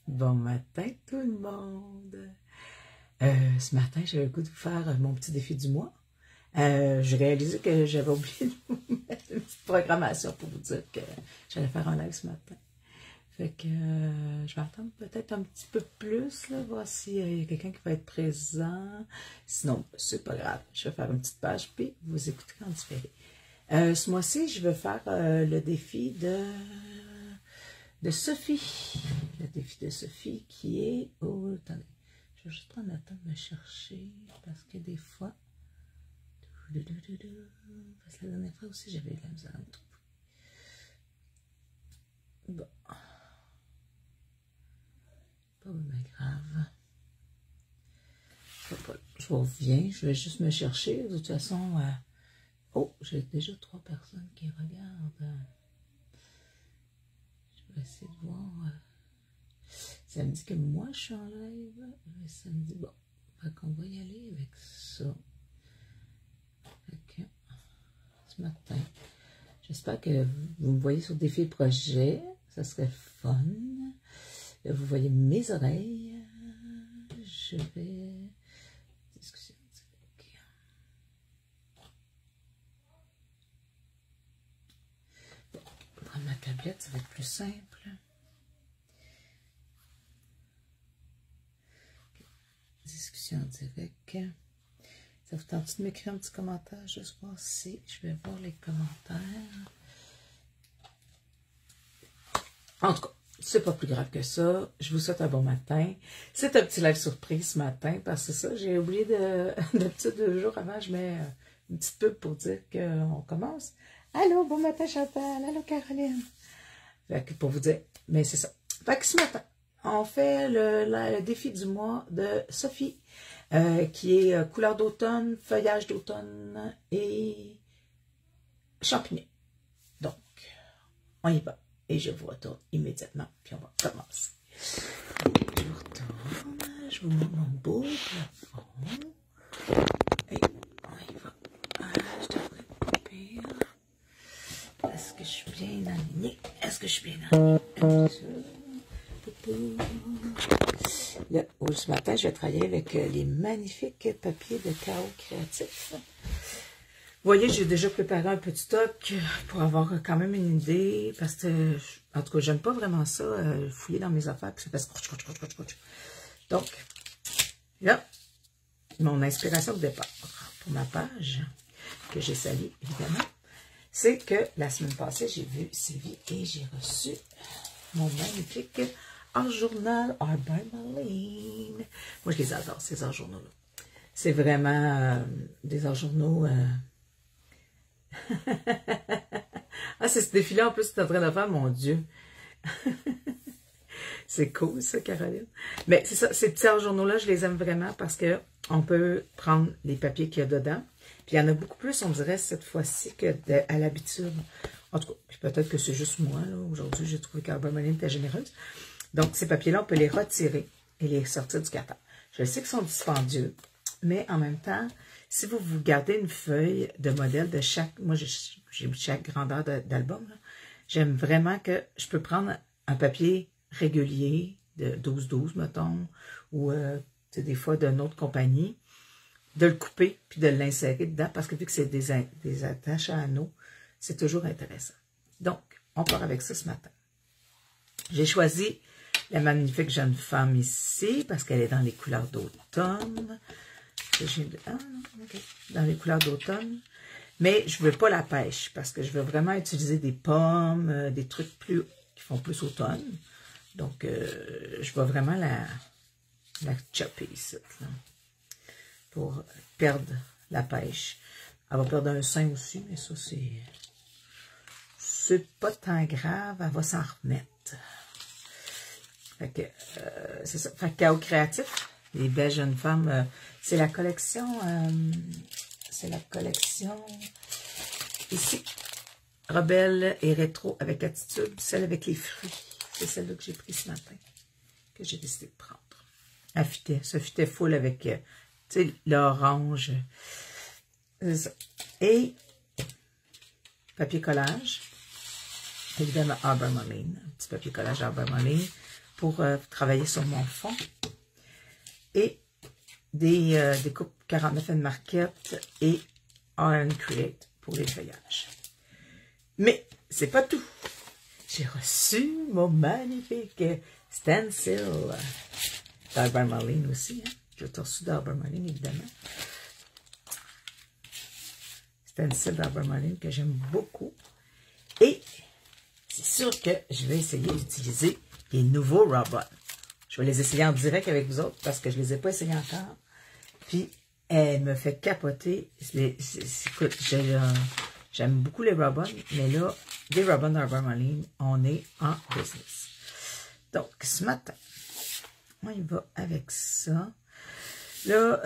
Bon matin tout le monde. Ce matin, j'avais le goût de vous faire mon petit défi du mois. J'ai réalisé que j'avais oublié de vous mettre une petite programmation pour vous dire que j'allais faire un live ce matin. Fait que je vais attendre peut-être un petit peu plus, là, voir s'il y a quelqu'un qui va être présent. Sinon, c'est pas grave. Je vais faire une petite page, puis vous écoutez en différé. Ce mois-ci, je vais faire le défi de Sophie. Le défi de Sophie qui est... Oh, attendez. Je vais juste prendre le temps de me chercher parce que des fois... Parce que la dernière fois aussi, j'avais eu la misère à me trouver. Bon. Pas bien grave. Je reviens. Je vais juste me chercher. De toute façon... Oh, j'ai déjà 3 personnes qui regardent. Je vais essayer de voir. Ça me dit que moi, je suis en live. Ça me dit, bon, fait qu'on va y aller avec ça. Fait que, ce matin, j'espère que vous me voyez sur Défi Projet. Ça serait fun. Là, vous voyez mes oreilles. Je vais... Discussion directe. Bon, je vais prendre ma tablette, ça va être plus simple. Discussion directe. Ça vous tente de m'écrire un petit commentaire, juste voir si je vais voir les commentaires. En tout cas, c'est pas plus grave que ça. Je vous souhaite un bon matin. C'est un petit live surprise ce matin parce que ça, j'ai oublié d'habitude 2 jours avant, je mets une petite pub pour dire qu'on commence. Allô, bon matin Chantal, allô Caroline. Fait que pour vous dire, mais c'est ça. Fait que ce matin, on fait le défi du mois de Sophie, qui est couleur d'automne, feuillage d'automne et champignons. Donc, on y va. Et je vous retourne immédiatement, puis on va commencer. Je vous retourne, je vous montre mon beau plafond. Et on y va. Je devrais couper. Est-ce que je suis bien alignée? Est-ce que je suis bien alignée? Là, ce matin, je vais travailler avec les magnifiques papiers de chaos créatif. Vous voyez, j'ai déjà préparé un petit stock pour avoir quand même une idée, parce que, en tout cas, j'aime pas vraiment ça, fouiller dans mes affaires, puis ça fait scratch. Donc, là, mon inspiration de départ pour ma page, que j'ai salie, évidemment, c'est que la semaine passée, j'ai vu Sylvie et j'ai reçu mon magnifique art-journal Art by Marlene. Moi, je les adore, ces art-journaux-là. C'est vraiment des art-journaux... Ah, c'est ce défi-là, en plus, que tu es en train de faire, mon Dieu. C'est cool, ça, Caroline. Mais c'est ça, ces petits art-journaux-là, je les aime vraiment parce que on peut prendre les papiers qu'il y a dedans. Puis il y en a beaucoup plus, on dirait, cette fois-ci qu'à l'habitude. En tout cas, peut-être que c'est juste moi, là. Aujourd'hui, j'ai trouvé qu'Art by Marlene était généreuse. Donc, ces papiers-là, on peut les retirer et les sortir du carton. Je sais qu'ils sont dispendieux, mais en même temps, si vous gardez une feuille de modèle de chaque... Moi, j'ai chaque grandeur d'album. J'aime vraiment que je peux prendre un papier régulier de 12-12, mettons, ou des fois d'une autre compagnie, de le couper puis de l'insérer dedans, parce que vu que c'est des attaches à anneaux, c'est toujours intéressant. Donc, on part avec ça ce matin. J'ai choisi la magnifique jeune femme ici, parce qu'elle est dans les couleurs d'automne. Dans les couleurs d'automne. Mais je ne veux pas la pêche, parce que je veux vraiment utiliser des pommes, des trucs qui font plus automne. Donc, je vais vraiment la chopper ici, là, pour perdre la pêche. Elle va perdre un sein aussi, mais ça, c'est pas tant grave, elle va s'en remettre. Fait que, c'est ça. Fait que Chaos Créatif, les belles jeunes femmes, c'est la collection, ici, Rebelle et Rétro avec attitude, celle avec les fruits. C'est celle-là que j'ai pris ce matin, que j'ai décidé de prendre. Elle fitait, ça fitait full avec, tu sais, l'orange. Et papier collage, évidemment Art by Marlene, un petit papier collage Art by Marlene. pour travailler sur mon fond. Et des coupes 49 Market et Iron Create pour les feuillages. Mais c'est pas tout. J'ai reçu mon magnifique stencil d'Arbor Marlene aussi. Hein? J'ai tout reçu d'Arbor Marlene, évidemment. Stencil d'Arbor Marlene que j'aime beaucoup. Et c'est sûr que je vais essayer d'utiliser les nouveaux robots. Je vais les essayer en direct avec vous autres parce que je ne les ai pas essayés encore. Puis, elle me fait capoter. Écoute, j'aime beaucoup les robots, mais là, des robots d'Arbor Marlene, on est en business. Donc, ce matin, on y va avec ça. Là,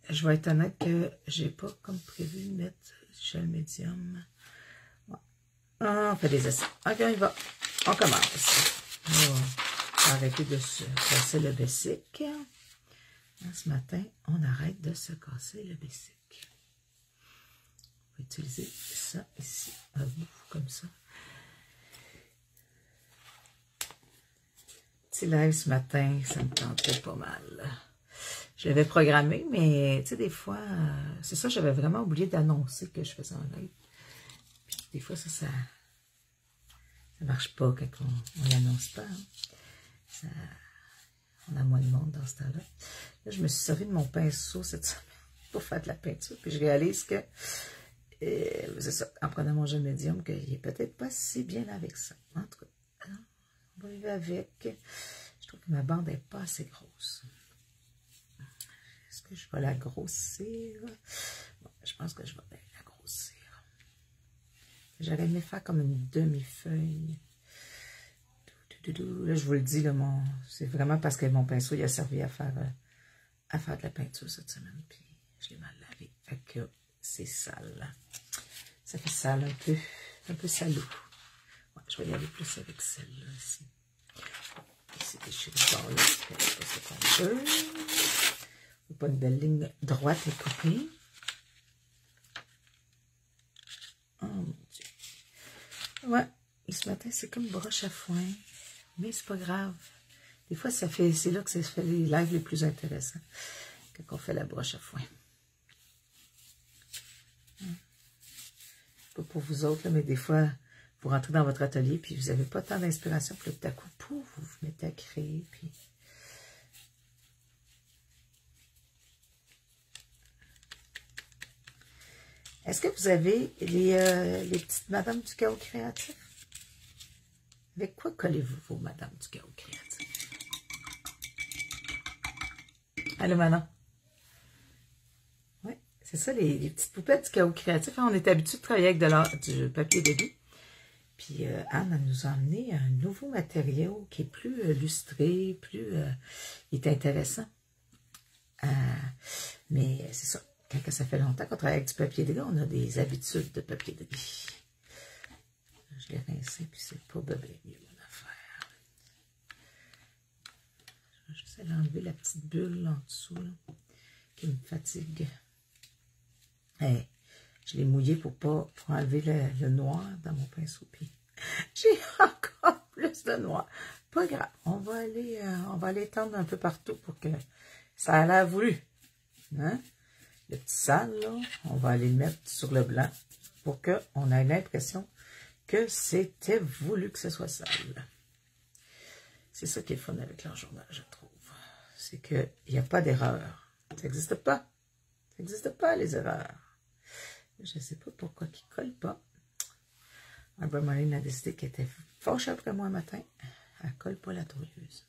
je vais être honnête que j'ai pas comme prévu de mettre gel médium. Ouais. On fait des essais. Ok, on y va. On commence. On va arrêter de se casser le basic. Ce matin, on arrête de se casser le basic. On va utiliser ça ici, à bout, comme ça. Petit live ce matin, ça me tentait pas mal. Je l'avais programmé, mais tu sais, des fois, c'est ça, j'avais vraiment oublié d'annoncer que je faisais un live. Puis des fois, ça marche pas quand on l'annonce pas. Hein. On a moins de monde dans ce temps-là. Là, je me suis servi de mon pinceau cette semaine pour faire de la peinture. Puis je réalise que, c'est ça, en prenant mon gel médium, qu'il est peut-être pas si bien avec ça. En tout cas, on va vivre avec. Je trouve que ma bande n'est pas assez grosse. Est-ce que je vais la grossir? Bon, je pense que je vais bien la grossir. J'aurais aimé faire comme une demi-feuille. Là, je vous le dis, c'est vraiment parce que mon pinceau il a servi à faire de la peinture cette semaine. Puis je l'ai mal lavé. Fait que c'est sale. Ça fait sale un peu salou. Ouais, je vais y aller plus avec celle-là ici. Ici, déchirer le bord là. C'est ça qu'on veut. Pas une belle ligne droite et coupée. Oh mon Dieu. Ouais, et ce matin, c'est comme broche à foin. Mais c'est pas grave. Des fois, c'est là que ça fait les lives les plus intéressants. Quand on fait la broche à foin. Pas pour vous autres, là, mais des fois, vous rentrez dans votre atelier puis vous n'avez pas tant d'inspiration. Puis là, tout à coup, pouf, vous vous mettez à créer. Puis... Est-ce que vous avez les petites Madame du chaos créatif? Avec quoi collez-vous vos Madame du chaos créatif? Allô, Manon? Oui, c'est ça, les petites poupettes du chaos créatif. On est habitué de travailler avec du papier d'égout. Puis Anne nous a emmené un nouveau matériau qui est plus lustré, il est intéressant. Mais c'est ça. Quand ça fait longtemps qu'on travaille avec du papier de lit, on a des habitudes de papier de lit. Je l'ai rincé, puis c'est pas bébé mieux mon affaire. J'essaie d'enlever la petite bulle en dessous, là, qui me fatigue. Hey, je l'ai mouillé pour enlever le noir dans mon pinceau. Puis j'ai encore plus de noir. Pas grave, on va aller étendre un peu partout pour que ça a l'air voulu. Hein? Le petit sale, là, on va aller le mettre sur le blanc pour qu'on ait l'impression que c'était voulu que ce soit sale. C'est ça qui est fun avec leur journal, je trouve. C'est qu'il n'y a pas d'erreur. Ça n'existe pas. Ça n'existe pas, les erreurs. Je ne sais pas pourquoi ils ne collent pas. Arbor Marlene a décidé qu'elle était fâchée après moi un matin. Elle ne colle pas la trouilleuse.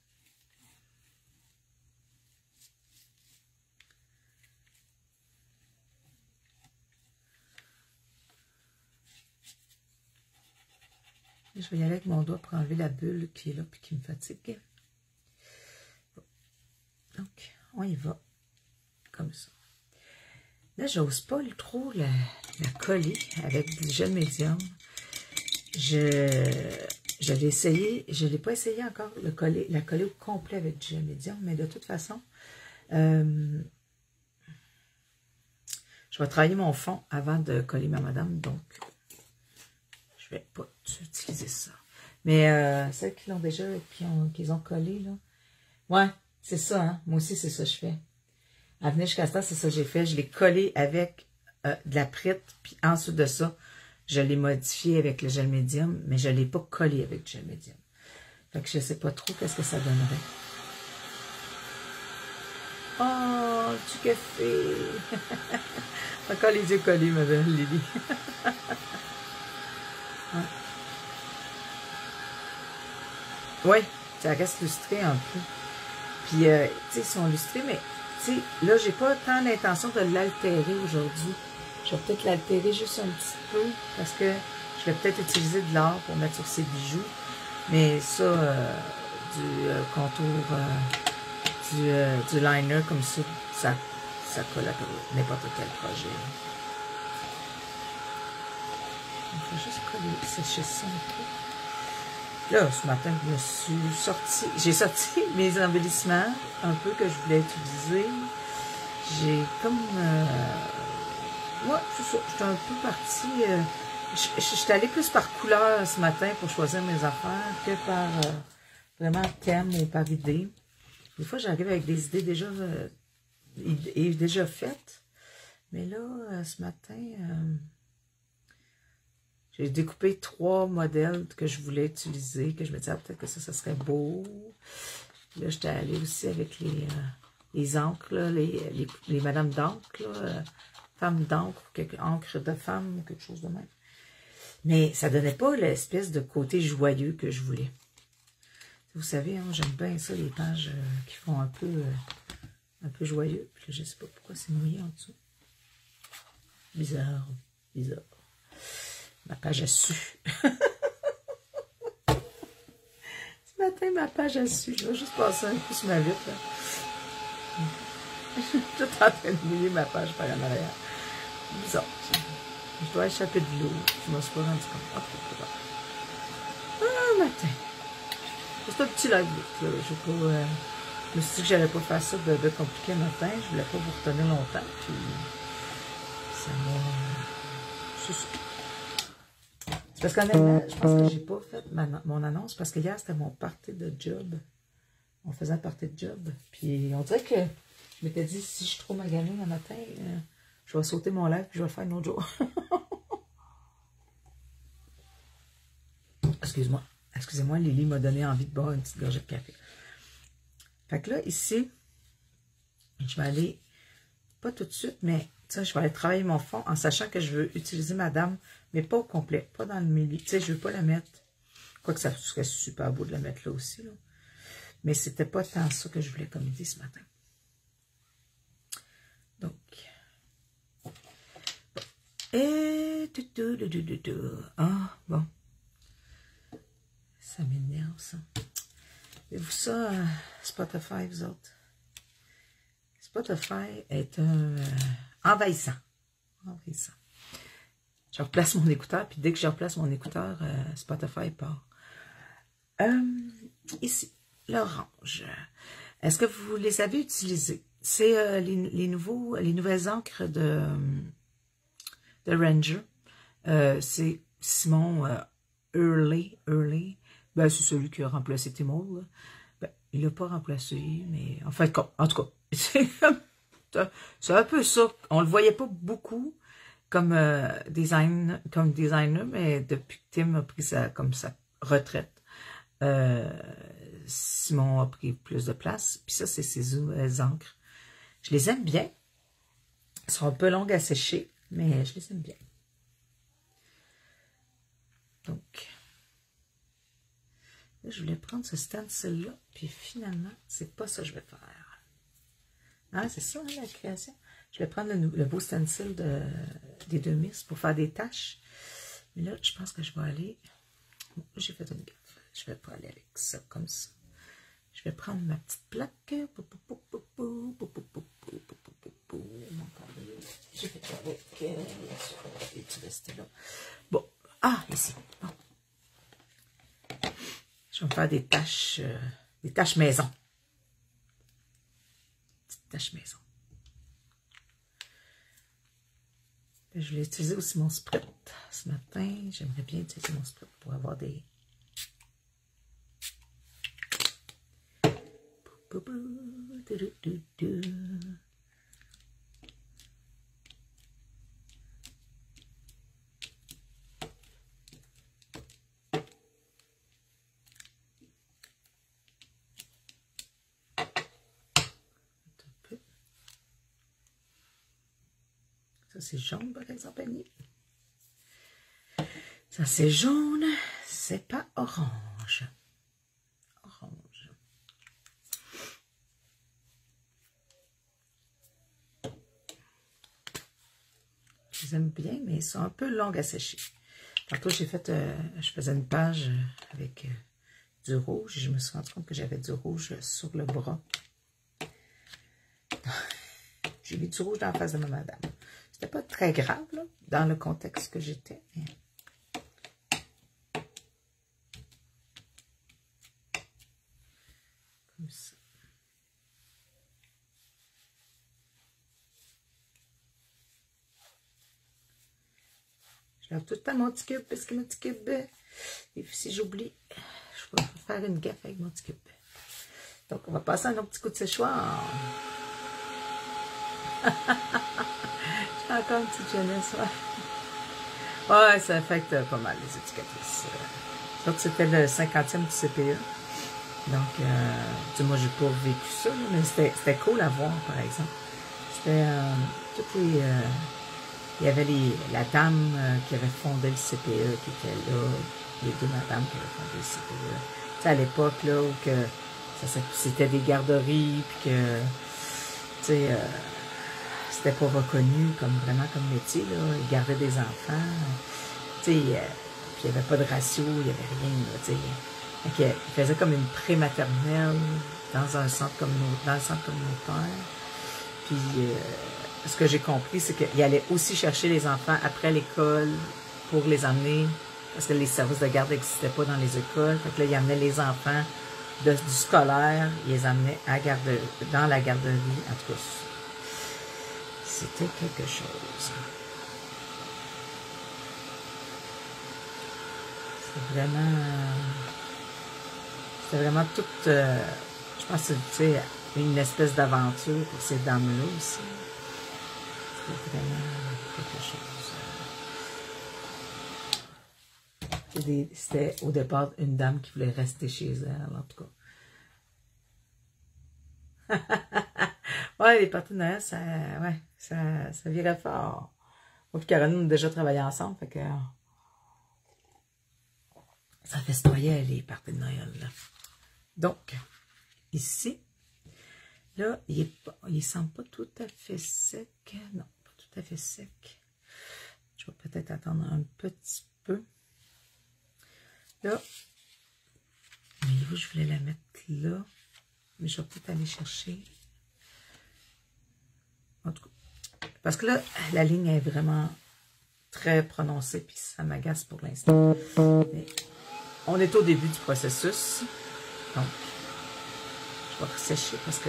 Je vais y aller avec mon doigt pour enlever la bulle qui est là et qui me fatigue. Donc, on y va comme ça. Là, j'ose pas trop la coller avec du gel médium. Je l'ai essayé, je ne l'ai pas essayé encore, la coller au complet avec du gel médium, mais de toute façon, je vais travailler mon fond avant de coller ma madame, donc je vais pas utiliser ça. Mais celles qui l'ont déjà, qui ont collé, là. Ouais, c'est ça, hein. Moi aussi, c'est ça que je fais. À venir jusqu'à ça, c'est ça que j'ai fait. Je l'ai collé avec de la prête, puis ensuite de ça, je l'ai modifié avec le gel médium, mais je ne l'ai pas collé avec du gel médium. Fait que je ne sais pas trop qu'est-ce que ça donnerait. Oh, du café! Encore les yeux collés, ma belle Lily. Ouais. Oui, ça reste lustré un peu. Puis, tu sais, ils sont lustrés, mais, tu sais, là, j'ai pas tant l'intention de l'altérer aujourd'hui. Je vais peut-être l'altérer juste un petit peu, parce que je vais peut-être utiliser de l'or pour mettre sur ces bijoux. Mais ça, du contour, du liner comme ça, ça colle à n'importe quel projet. Il faut juste coller, sécher ça un peu. Là, ce matin, je me suis sorti, j'ai sorti mes embellissements, un peu que je voulais utiliser. J'ai comme, moi, c'est ça, j'étais un peu partie, je suis allée plus par couleur ce matin pour choisir mes affaires que par vraiment thème ou par idée. Des fois, j'arrive avec des idées déjà faites. Mais là, ce matin, j'ai découpé 3 modèles que je voulais utiliser, que je me disais, peut-être que ça serait beau. Puis là, j'étais allée aussi avec les encres, là, les madames d'encre, femmes d'encre, encre de femme, ou quelque chose de même. Mais ça donnait pas l'espèce de côté joyeux que je voulais. Vous savez, hein, j'aime bien ça, les pages qui font un peu joyeux. Puis là, je sais pas pourquoi c'est mouillé en dessous. Bizarre, bizarre. Ma page a su. Ce matin, ma page a su. Je vais juste passer un coup sur ma vitre. Je suis tout en train de mouiller ma page par en arrière. Bizarre. Je dois échapper de l'eau. Je ne me suis pas rendu compte. Ah, matin. C'est un petit live. Je ne me suis dit que j'allais pas faire ça de compliqué le matin. Je voulais pas vous retenir longtemps. Puis ça m'a... C'est ça. Parce qu'honnêtement, je pense que j'ai pas fait mon annonce parce que hier, c'était mon party de job. On faisait un party de job. Puis on dirait que je m'étais dit, si je suis trop maganée le matin, je vais sauter mon live et je vais le faire un autre jour. Excuse-moi. Excusez-moi, Lily m'a donné envie de boire une petite gorgée de café. Fait que là, ici, je vais aller, pas tout de suite, mais je vais aller travailler mon fond en sachant que je veux utiliser ma dame, mais pas au complet, pas dans le milieu. Tu sais, je veux pas la mettre. Quoique ça serait super beau de la mettre là aussi. Là. Mais c'était pas tant ça que je voulais comme idée ce matin. Donc. Et... Ah, bon. Ça m'énerve, ça. Avez-vous ça, Spotify, vous autres? Spotify est envahissant. Envahissant. Je replace mon écouteur, puis dès que je replace mon écouteur, Spotify part. Ici, l'orange. Est-ce que vous les avez utilisés? C'est les nouvelles encres de Ranger. C'est Simon Hurley. Ben, c'est celui qui a remplacé Timo. Ben, il l'a pas remplacé, mais en fait, en tout cas, c'est un peu ça. On le voyait pas beaucoup comme designer, mais depuis que Tim a pris sa retraite, Simon a pris plus de place. Puis ça, c'est ses encres. Je les aime bien. Elles sont un peu longues à sécher, mais je les aime bien. Donc, là, je voulais prendre ce stencil-là, puis finalement, c'est pas ça que je vais faire. Ah, c'est ça, hein, la création. Je vais prendre le beau stencil des 2 Miss pour faire des taches. Mais là, je pense que je vais aller... J'ai fait une gaffe. Je vais pas aller avec ça, comme ça. Je vais prendre ma petite plaque. J'ai fait avec... Et tu restes là. Bon. Ah, ici. Bon. Je vais me faire des taches maison. Petites taches maison. Je voulais utiliser aussi mon sprit ce matin. J'aimerais bien utiliser mon sprit pour avoir des Ça, c'est jaune, par exemple, Annie. Ça, c'est jaune. C'est pas orange. Orange. Je les aime bien, mais ils sont un peu longs à sécher. Tantôt, j'ai fait, je faisais une page avec du rouge. Et je me suis rendu compte que j'avais du rouge sur le bras. J'ai mis du rouge dans la face de ma madame. C'était pas très grave, là, dans le contexte que j'étais. Mais... comme ça. Je lave tout le temps mon petit cube, parce que mon petit cube, et puis si j'oublie, je vais faire une gaffe avec mon petit cube. Donc, on va passer un autre petit coup de séchoir. J'ai encore une petite jeunesse, ouais. Ouais, ça affecte pas mal les éducatrices. Donc, c'était le 50e du CPE. Donc, moi, j'ai pas vécu ça, là, mais c'était cool à voir, par exemple. C'était toutes les... il y avait la dame qui avait fondé le CPE qui était là, les deux madames qui avaient fondé le CPE. Tu sais, à l'époque, là, où que c'était des garderies, puis que, tu sais, c'était pas reconnu comme vraiment comme métier, là. Ils gardaient des enfants, tu sais, puis il n'y avait pas de ratio, il n'y avait rien, là, tu sais. Ils faisaient comme une pré-maternelle dans un centre communautaire. Puis, ce que j'ai compris, c'est qu'ils allaient aussi chercher les enfants après l'école pour les emmener, parce que les services de garde n'existaient pas dans les écoles. Fait que là, ils amenaient les enfants du scolaire, ils les amenaient dans la garderie, en tout cas. C'était quelque chose. C'était vraiment toute, je pense que c'est une espèce d'aventure pour ces dames-là aussi. C'était vraiment quelque chose. C'était au départ une dame qui voulait rester chez elle, en tout cas. Ouais, les partenaires, ça virait fort. Moi et Caroline, on a déjà travaillé ensemble, fait que ça festoyait les parties de Noël, là. Donc, ici, là, il semble pas tout à fait sec. Non, pas tout à fait sec. Je vais peut-être attendre un petit peu. Là, voyez-vous, je voulais la mettre là, mais je vais peut-être aller chercher. En tout cas, parce que là, la ligne est vraiment très prononcée, puis ça m'agace pour l'instant. Mais on est au début du processus, donc je vais sécher parce que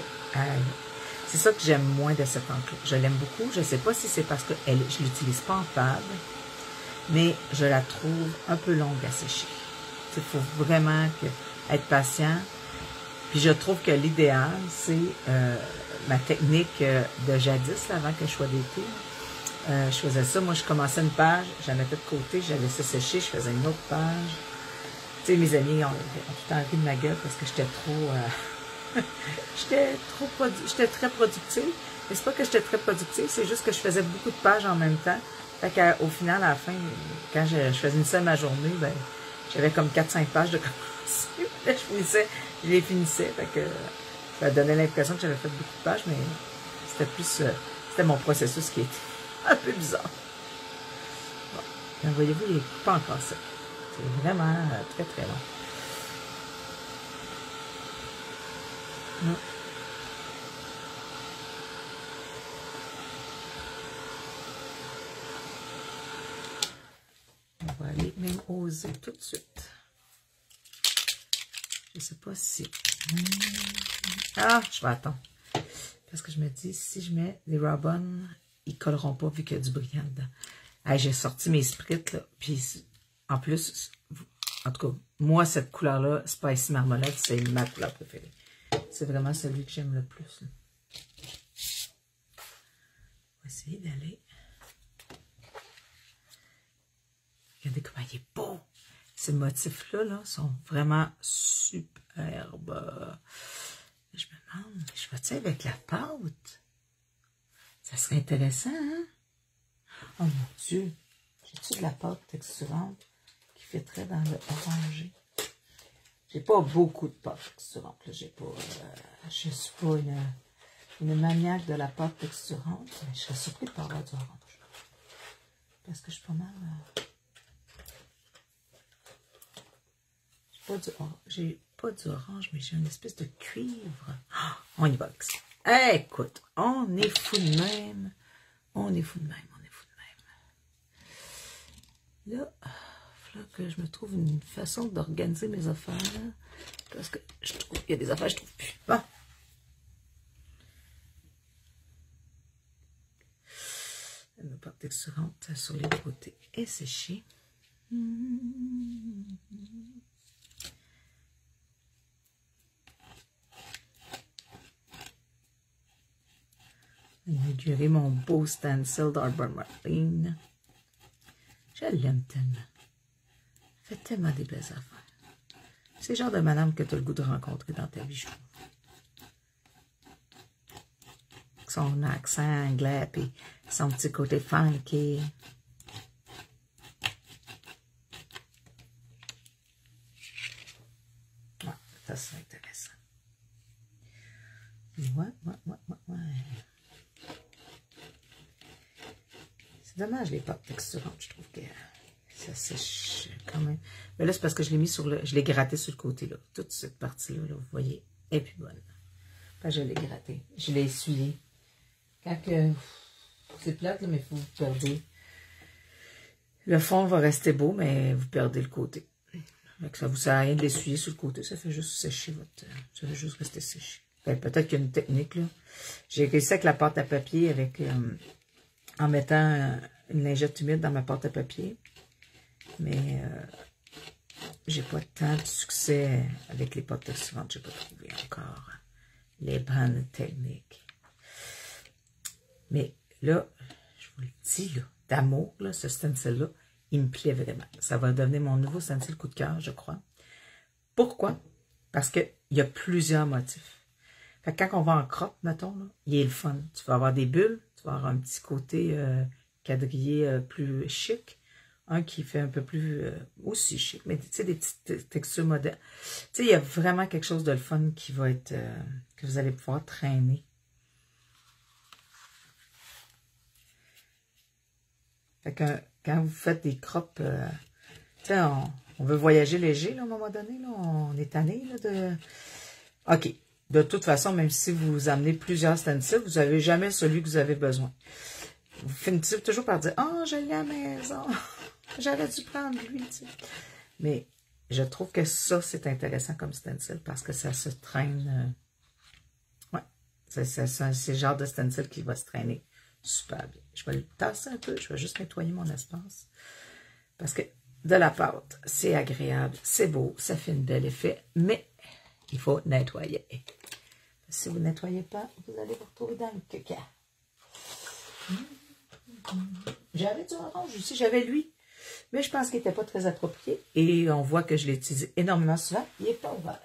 c'est ça que j'aime moins de cette encre. Je l'aime beaucoup. Je ne sais pas si c'est parce que je ne l'utilise pas en pad, mais je la trouve un peu longue à sécher. Il faut vraiment être patient. Puis je trouve que l'idéal, c'est ma technique de jadis, là, avant que je sois d'été. Je faisais ça. Moi, je commençais une page, je la mettais de côté, je la laissais sécher, je faisais une autre page. Tu sais, mes amis ont tout le temps ri de ma gueule parce que j'étais trop... j'étais très productive. Mais c'est pas que j'étais très productive, c'est juste que je faisais beaucoup de pages en même temps. Fait qu'au final, à la fin, quand je faisais une seule ma journée, ben, j'avais comme 4-5 pages de commencer. Là, je les finissais. Fait que ça donnait l'impression que j'avais fait beaucoup de pages, mais c'était plus... c'était mon processus qui était un peu bizarre. Bon. Voyez-vous, il n'est pas encore sec. C'est vraiment très, très long. Non. On va aller même oser tout de suite. Je ne sais pas si... Ah, je vais attendre. Parce que je me dis, si je mets des Robin, ils ne colleront pas vu qu'il y a du brillant dedans. Hey, j'ai sorti mes sprits, là, puis en plus, en tout cas, moi, cette couleur-là, Spicy Marmalade, c'est ma couleur préférée. c'est vraiment celui que j'aime le plus. Là. On va essayer d'aller. Regardez comment il est beau. Ces motifs-là là, sont vraiment superbes. Je me demande, je fais-tu avec la pâte? Ça serait intéressant, hein? Oh mon Dieu! J'ai-tu de la pâte texturante qui fitterait dans le orangé? J'ai pas beaucoup de pâte texturante. J'ai pas, je suis pas une maniaque de la pâte texturante, mais je serais surpris de pas avoir du orange. Parce que je suis pas mal... j'ai pas du orange, mais j'ai une espèce de cuivre. Oh, on y va avec ça. Hey, écoute, on est fou de même. On est fou de même, on est fou de même. Là, il faut que je me trouve une façon d'organiser mes affaires. Parce que je trouve qu'il y a des affaires que je trouve plus. Bon. Ma pâte texturante sur les côtés est séchée. Inaugurer mon beau stencil d'Arbor Marlene. Je l'aime tellement. Elle fait tellement des belles affaires. C'est le genre de madame que tu as le goût de rencontrer dans ta vie, je trouve. Son accent anglais, puis son petit côté funky. Ouais, ça c'est intéressant. Ouais. C'est dommage les pâtes texturantes, je trouve que ça sèche quand même. Mais là, c'est parce que je l'ai mis sur le... Je l'ai gratté sur le côté, là. Toute cette partie-là, là, vous voyez, est plus bonne. Enfin, je l'ai gratté. Je l'ai essuyé. Quand que... C'est plate, là, mais il faut vous perdez. Le fond va rester beau, mais vous perdez le côté. Donc, ça vous sert à rien de l'essuyer sur le côté. Ça fait juste sécher votre... Ça fait juste rester séché. Ben, peut-être qu'il y a une technique, là. J'ai réussi avec la pâte à papier, avec... en mettant une lingette humide dans ma pâte à papier. Mais j'ai pas tant de succès avec les pâtes texturantes. J'ai pas trouvé encore les bonnes techniques. Mais là, je vous le dis, là, d'amour, là, ce stencil-là, il me plaît vraiment. Ça va devenir mon nouveau stencil coup de cœur, je crois. Pourquoi? Parce qu'il y a plusieurs motifs. Fait que quand on va en crotte, mettons, là, il est le fun. Tu vas avoir des bulles, tu vas avoir un petit côté quadrillé plus chic, un qui fait un peu plus aussi chic, mais tu sais, des petites textures modernes. Tu sais, il y a vraiment quelque chose de le fun qui va être, que vous allez pouvoir traîner. Fait que quand vous faites des croppes, tu sais, on veut voyager léger, là, à un moment donné, là, on est tanné, là, de... OK. De toute façon, même si vous amenez plusieurs stencils, vous n'avez jamais celui que vous avez besoin. Vous finissez toujours par dire « Oh, je l'ai à la maison. J'aurais dû prendre lui. » tu sais. Mais je trouve que ça, c'est intéressant comme stencil parce que ça se traîne. Ouais, c'est le genre de stencil qui va se traîner super bien. Je vais le tasser un peu. Je vais juste nettoyer mon espace. Parce que de la pâte, c'est agréable, c'est beau, ça fait un bel effet, mais il faut nettoyer. Si vous ne nettoyez pas, vous allez vous retrouver dans le caca. J'avais du orange aussi, j'avais lui. Mais je pense qu'il n'était pas très approprié. Et on voit que je l'ai utilisé énormément souvent. Il n'est pas ouvert.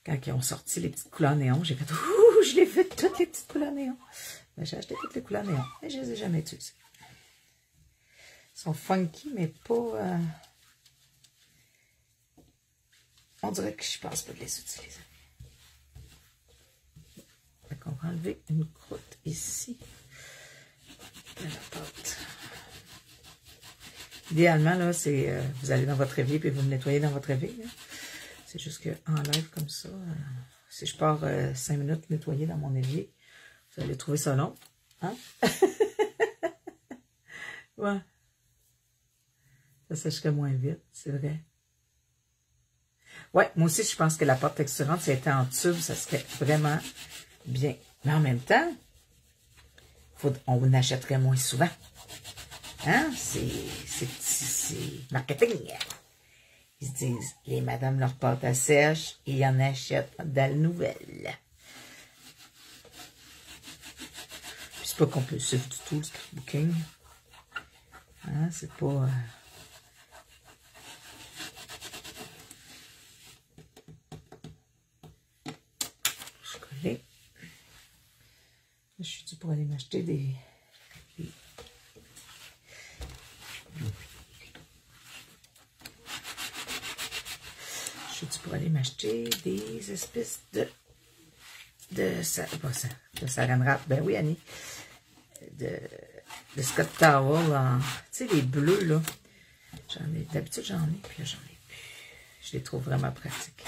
Quand ils ont sorti les petites couleurs néons, j'ai fait « Ouh, je l'ai fait toutes les petites couleurs néons. » J'ai acheté toutes les couleurs néons. Et je ne les ai jamais utilisées. Ils sont funky, mais pas... On dirait que je pense pas de les utiliser. Donc, on va enlever une croûte ici de la pâte. Idéalement, là, c'est vous allez dans votre évier et vous le nettoyez dans votre évier. C'est juste qu'en live comme ça, si je pars 5 minutes nettoyer dans mon évier, vous allez trouver ça long. Hein? Ouais. Ça sècherait moins vite, c'est vrai. Ouais, moi aussi, je pense que la pâte texturante, si elle était en tube, ça serait vraiment bien. Mais en même temps, on achèterait moins souvent. Hein? C'est marketing. Ils se disent, les madames leur pâte à sèche et ils en achètent dans le nouvelle. Puis c'est pas compulsif du tout, le scrapbooking. Hein, c'est pas... Je collais. Je suis due pour aller m'acheter des... Je suis due pour aller m'acheter des espèces de saran wrap. Ben oui, Annie. De Scott Towel en... Tu sais, les bleus, là. D'habitude, j'en ai, puis là, j'en ai plus. Je les trouve vraiment pratiques.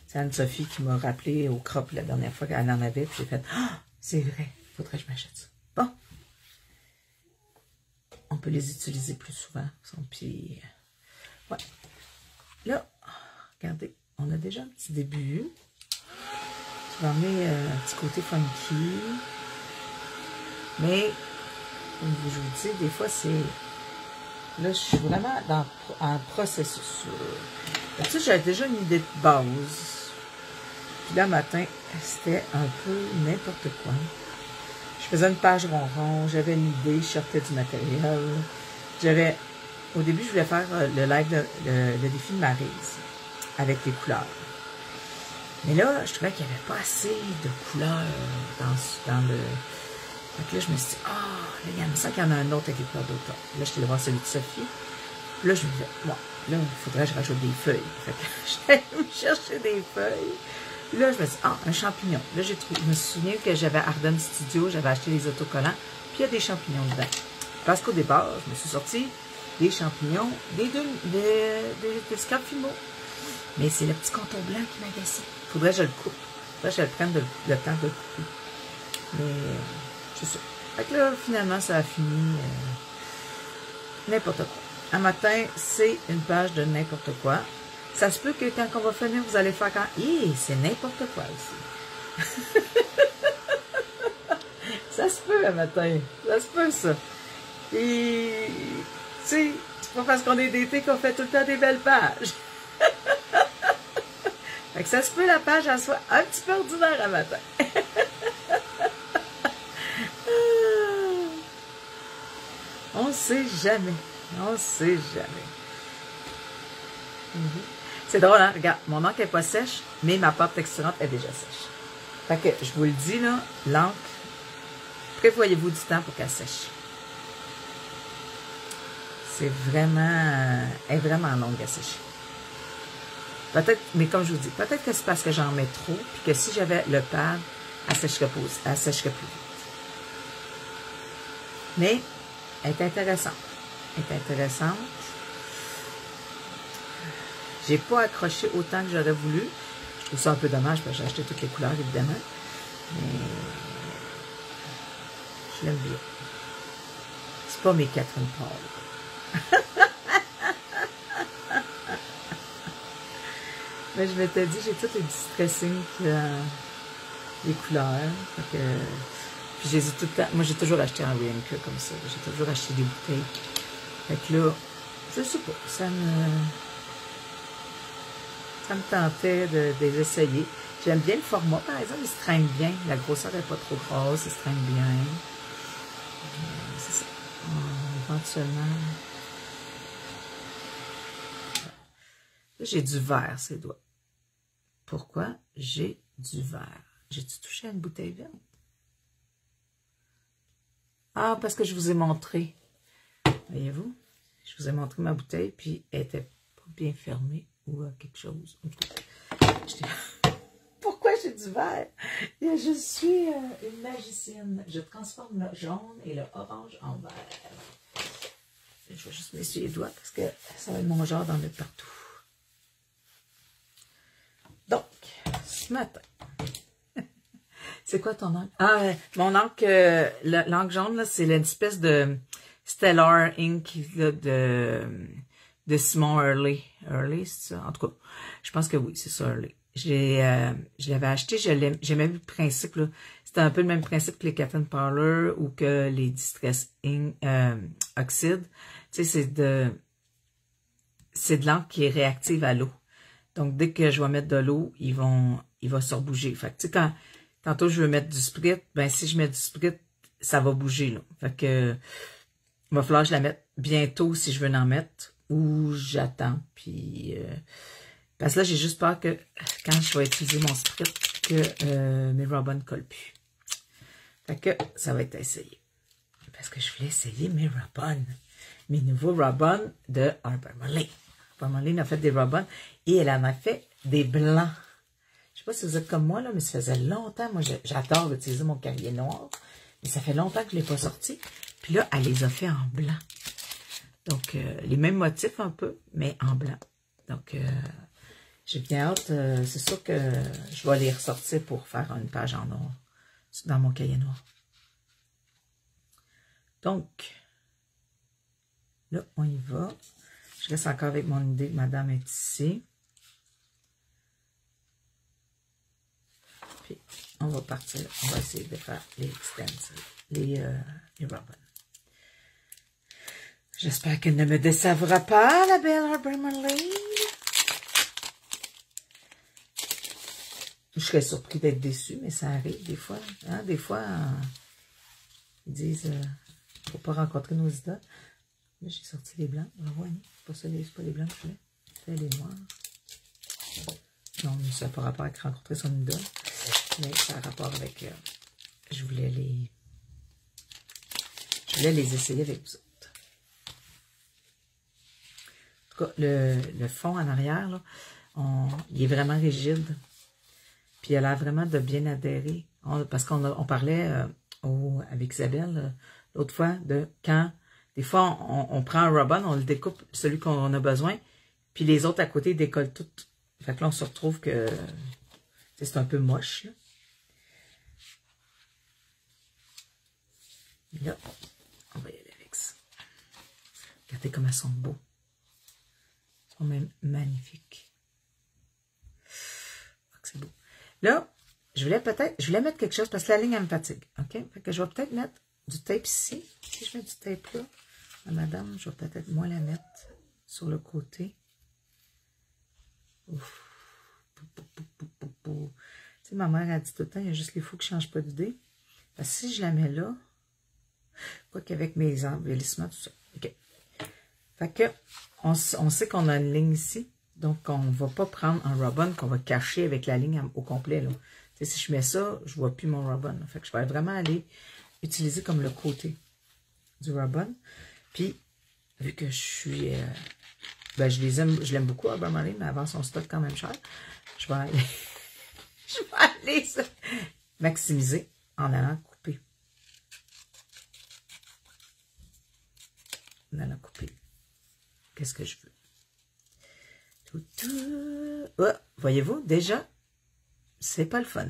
C'est Anne-Sophie qui m'a rappelé au crop la dernière fois qu'elle en avait, puis j'ai fait « Ah, c'est vrai, faudrait que je m'achète ça. » Bon. On peut les utiliser plus souvent. Puis, ouais. Là, regardez, on a déjà un petit début. Je vais emmener un petit côté funky. Mais, comme je vous dis, des fois, c'est... Là, je suis vraiment en processus. D'habitude, j'avais déjà une idée de base. Puis là, matin, c'était un peu n'importe quoi. Je faisais une page ronron, j'avais une idée, je sortais du matériel. Au début, je voulais faire le live, le défi de Maryse, avec les couleurs. Mais là, je trouvais qu'il n'y avait pas assez de couleurs dans le... Donc là, je me suis dit, là, il y en a ça qu'il y en a un autre avec les couleurs d'automne. Là, je suis allée voir celui de Sophie. Puis là, je me disais, bon, là, il faudrait que je rajoute des feuilles. Fait que j'allais me chercher des feuilles. Puis là, je me suis dit, un champignon. Là, je me souviens que j'avais Arden Studio, j'avais acheté des autocollants, puis il y a des champignons dedans. Parce qu'au départ, je me suis sorti des champignons, des scrap Fimo. Mais c'est le petit contour blanc qui m'agaçait. Faudrait que je le coupe. Faudrait que je le prenne le temps de le couper. Mais, c'est ça. Fait que là, finalement, ça a fini n'importe quoi. Un matin, c'est une page de n'importe quoi. Ça se peut que quand on va finir, vous allez faire quand... c'est n'importe quoi aussi. Ça se peut un matin. Ça se peut, ça. Et, tu sais, c'est pas parce qu'on est d'été qu'on fait tout le temps des belles pages. Fait que ça se peut, la page, elle soit un petit peu ordinaire un matin. On sait jamais. On sait jamais. C'est drôle, hein? Regarde, mon encre n'est pas sèche, mais ma pâte texturante est déjà sèche. Fait que, je vous le dis, là, l'encre, prévoyez-vous du temps pour qu'elle sèche. C'est vraiment... elle est vraiment longue à sécher. Peut-être, mais comme je vous dis, peut-être que c'est parce que j'en mets trop, puis que si j'avais le pad, elle sécherait plus vite. Mais, elle est intéressante. Elle est intéressante. J'ai pas accroché autant que j'aurais voulu. Je trouve ça un peu dommage parce que j'ai acheté toutes les couleurs, évidemment. Mais je l'aime bien. C'est pas mes Catherine Paul. Mais je m'étais dit, j'ai toutes les distressing les couleurs. Fait que, puis j'ai tout le temps. Moi, j'ai toujours acheté un Rienke comme ça. J'ai toujours acheté des bouteilles. Fait que là, je sais pas, ça me tentait de les essayer. J'aime bien le format, par exemple, il se traîne bien. La grosseur n'est pas trop grosse, il se traîne bien. C'est ça. Éventuellement. Là, j'ai du verre, ces doigts. Pourquoi j'ai du verre? J'ai-tu touché à une bouteille verte? Ah, parce que je vous ai montré. Voyez-vous? Je vous ai montré ma bouteille, puis elle était pas bien fermée ou quelque chose. Pourquoi j'ai du verre? Je suis une magicienne. Je transforme le jaune et le orange en vert. Je vais juste m'essuyer les doigts parce que ça va être mon genre d'en mettre partout. Donc, ce matin, c'est quoi ton encre? Ah, mon encre, l'encre jaune, c'est l'espèce de Stellar Ink là, de Simon Hurley. Hurley, c'est ça? En tout cas, je pense que oui, c'est ça, Hurley. Je l'avais acheté, j'aimais le principe, là. C'était un peu le même principe que les Catherine Parler ou que les Distress Ink Oxide. Tu sais, c'est de l'encre qui est réactive à l'eau. Donc, dès que je vais mettre de l'eau, il va se rebouger. Fait que, tu sais, tantôt je veux mettre du Sprit, ben, si je mets du Sprit, ça va bouger, là. Fait que, il va falloir que je la mette bientôt si je veux en mettre, ou j'attends, puis, parce que là, j'ai juste peur que, quand je vais utiliser mon Sprit, que mes Robin ne collent plus. Fait que, ça va être essayé. Parce que je voulais essayer mes Robin. Mes nouveaux Robin de Arbor Marlene. Arbor Marlene a fait des Robin et elle en a fait des blancs. Je sais pas si vous êtes comme moi, là, mais ça faisait longtemps. Moi, j'adore utiliser mon cahier noir. Mais ça fait longtemps que je ne l'ai pas sorti. Puis là, elle les a fait en blanc. Donc, les mêmes motifs un peu, mais en blanc. Donc, j'ai bien hâte. C'est sûr que je vais les ressortir pour faire une page en noir dans mon cahier noir. Donc, là, on y va. Je reste encore avec mon idée que madame est ici. Puis, on va partir. On va essayer de faire les stencils, les Robin. J'espère qu'elle ne me décevra pas, la belle Arbor Marlene. Je serais surpris d'être déçue, mais ça arrive des fois. Hein? Des fois, ils disent faut pas rencontrer nos idoles. Là, j'ai sorti les blancs. On va voir, c'est pas les blancs que je voulais. C'est les noirs. Non, mais ça n'a pas rapport avec rencontrer son idole. Mais ça a rapport avec... je voulais les essayer avec vous autres. En tout cas, le fond en arrière, là, il est vraiment rigide. Puis il a l'air vraiment de bien adhérer. Parce qu'on parlait avec Isabelle l'autre fois de quand, des fois, on prend un Robin, on le découpe, celui qu'on a besoin, puis les autres à côté décollent tout. Fait que là, on se retrouve que c'est un peu moche. Là, on va y aller avec ça. Regardez comme elles sont beaux. Elles sont même magnifiques. C'est beau. Là, je voulais mettre quelque chose parce que la ligne, elle me fatigue. OK? Fait que je vais peut-être mettre du tape ici. Si je mets du tape là, madame, je vais peut-être moins la mettre sur le côté. Ouf. Tu sais, ma mère a dit tout le temps, il y a juste les fous qui ne changent pas d'idée. Parce que si je la mets là, quoi qu'avec mes embellissements, tout ça. OK. Fait que, on sait qu'on a une ligne ici. Donc, on ne va pas prendre un Robin qu'on va cacher avec la ligne au complet. Là. Si je mets ça, je ne vois plus mon Robin. Fait que je vais vraiment aller utiliser comme le côté du Robin. Puis, vu que je suis... ben, je l'aime beaucoup, Arbor Marlene, mais avant son stock quand même cher, je vais aller maximiser en allant couper. En allant couper. Qu'est-ce que je veux? Oh, voyez-vous, déjà, c'est pas le fun.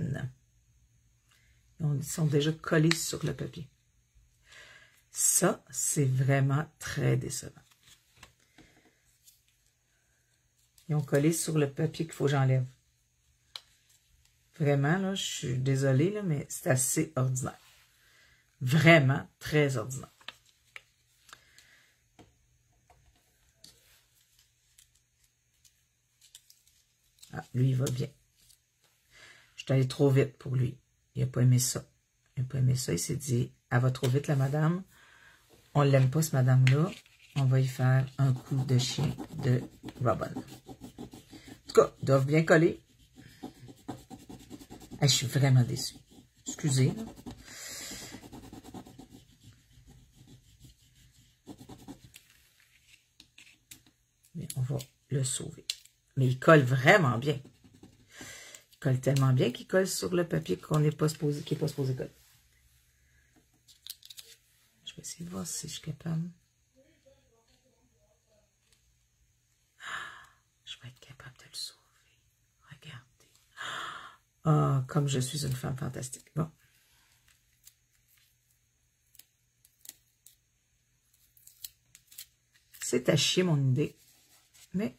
Ils sont déjà collés sur le papier. Ça, c'est vraiment très décevant. Ils ont collé sur le papier qu'il faut que j'enlève. Vraiment, là, je suis désolée, là, mais c'est assez ordinaire. Vraiment très ordinaire. Ah, lui, il va bien. Je suis allée trop vite pour lui. Il n'a pas aimé ça. Il n'a pas aimé ça. Il s'est dit, elle va trop vite, la madame. On ne l'aime pas, ce madame-là. On va y faire un coup de chien de Robin. En tout cas, ils doivent bien coller. Je suis vraiment déçue. Excusez. Là. Mais on va le sauver. Mais il colle vraiment bien. Il colle tellement bien qu'il colle sur le papier qu'on n'est pas supposé, qui n'est pas supposé coller. Je vais essayer de voir si je suis capable. Je vais être capable de le sauver. Regardez. Ah, comme je suis une femme fantastique. Bon. C'est à chier mon idée. Mais...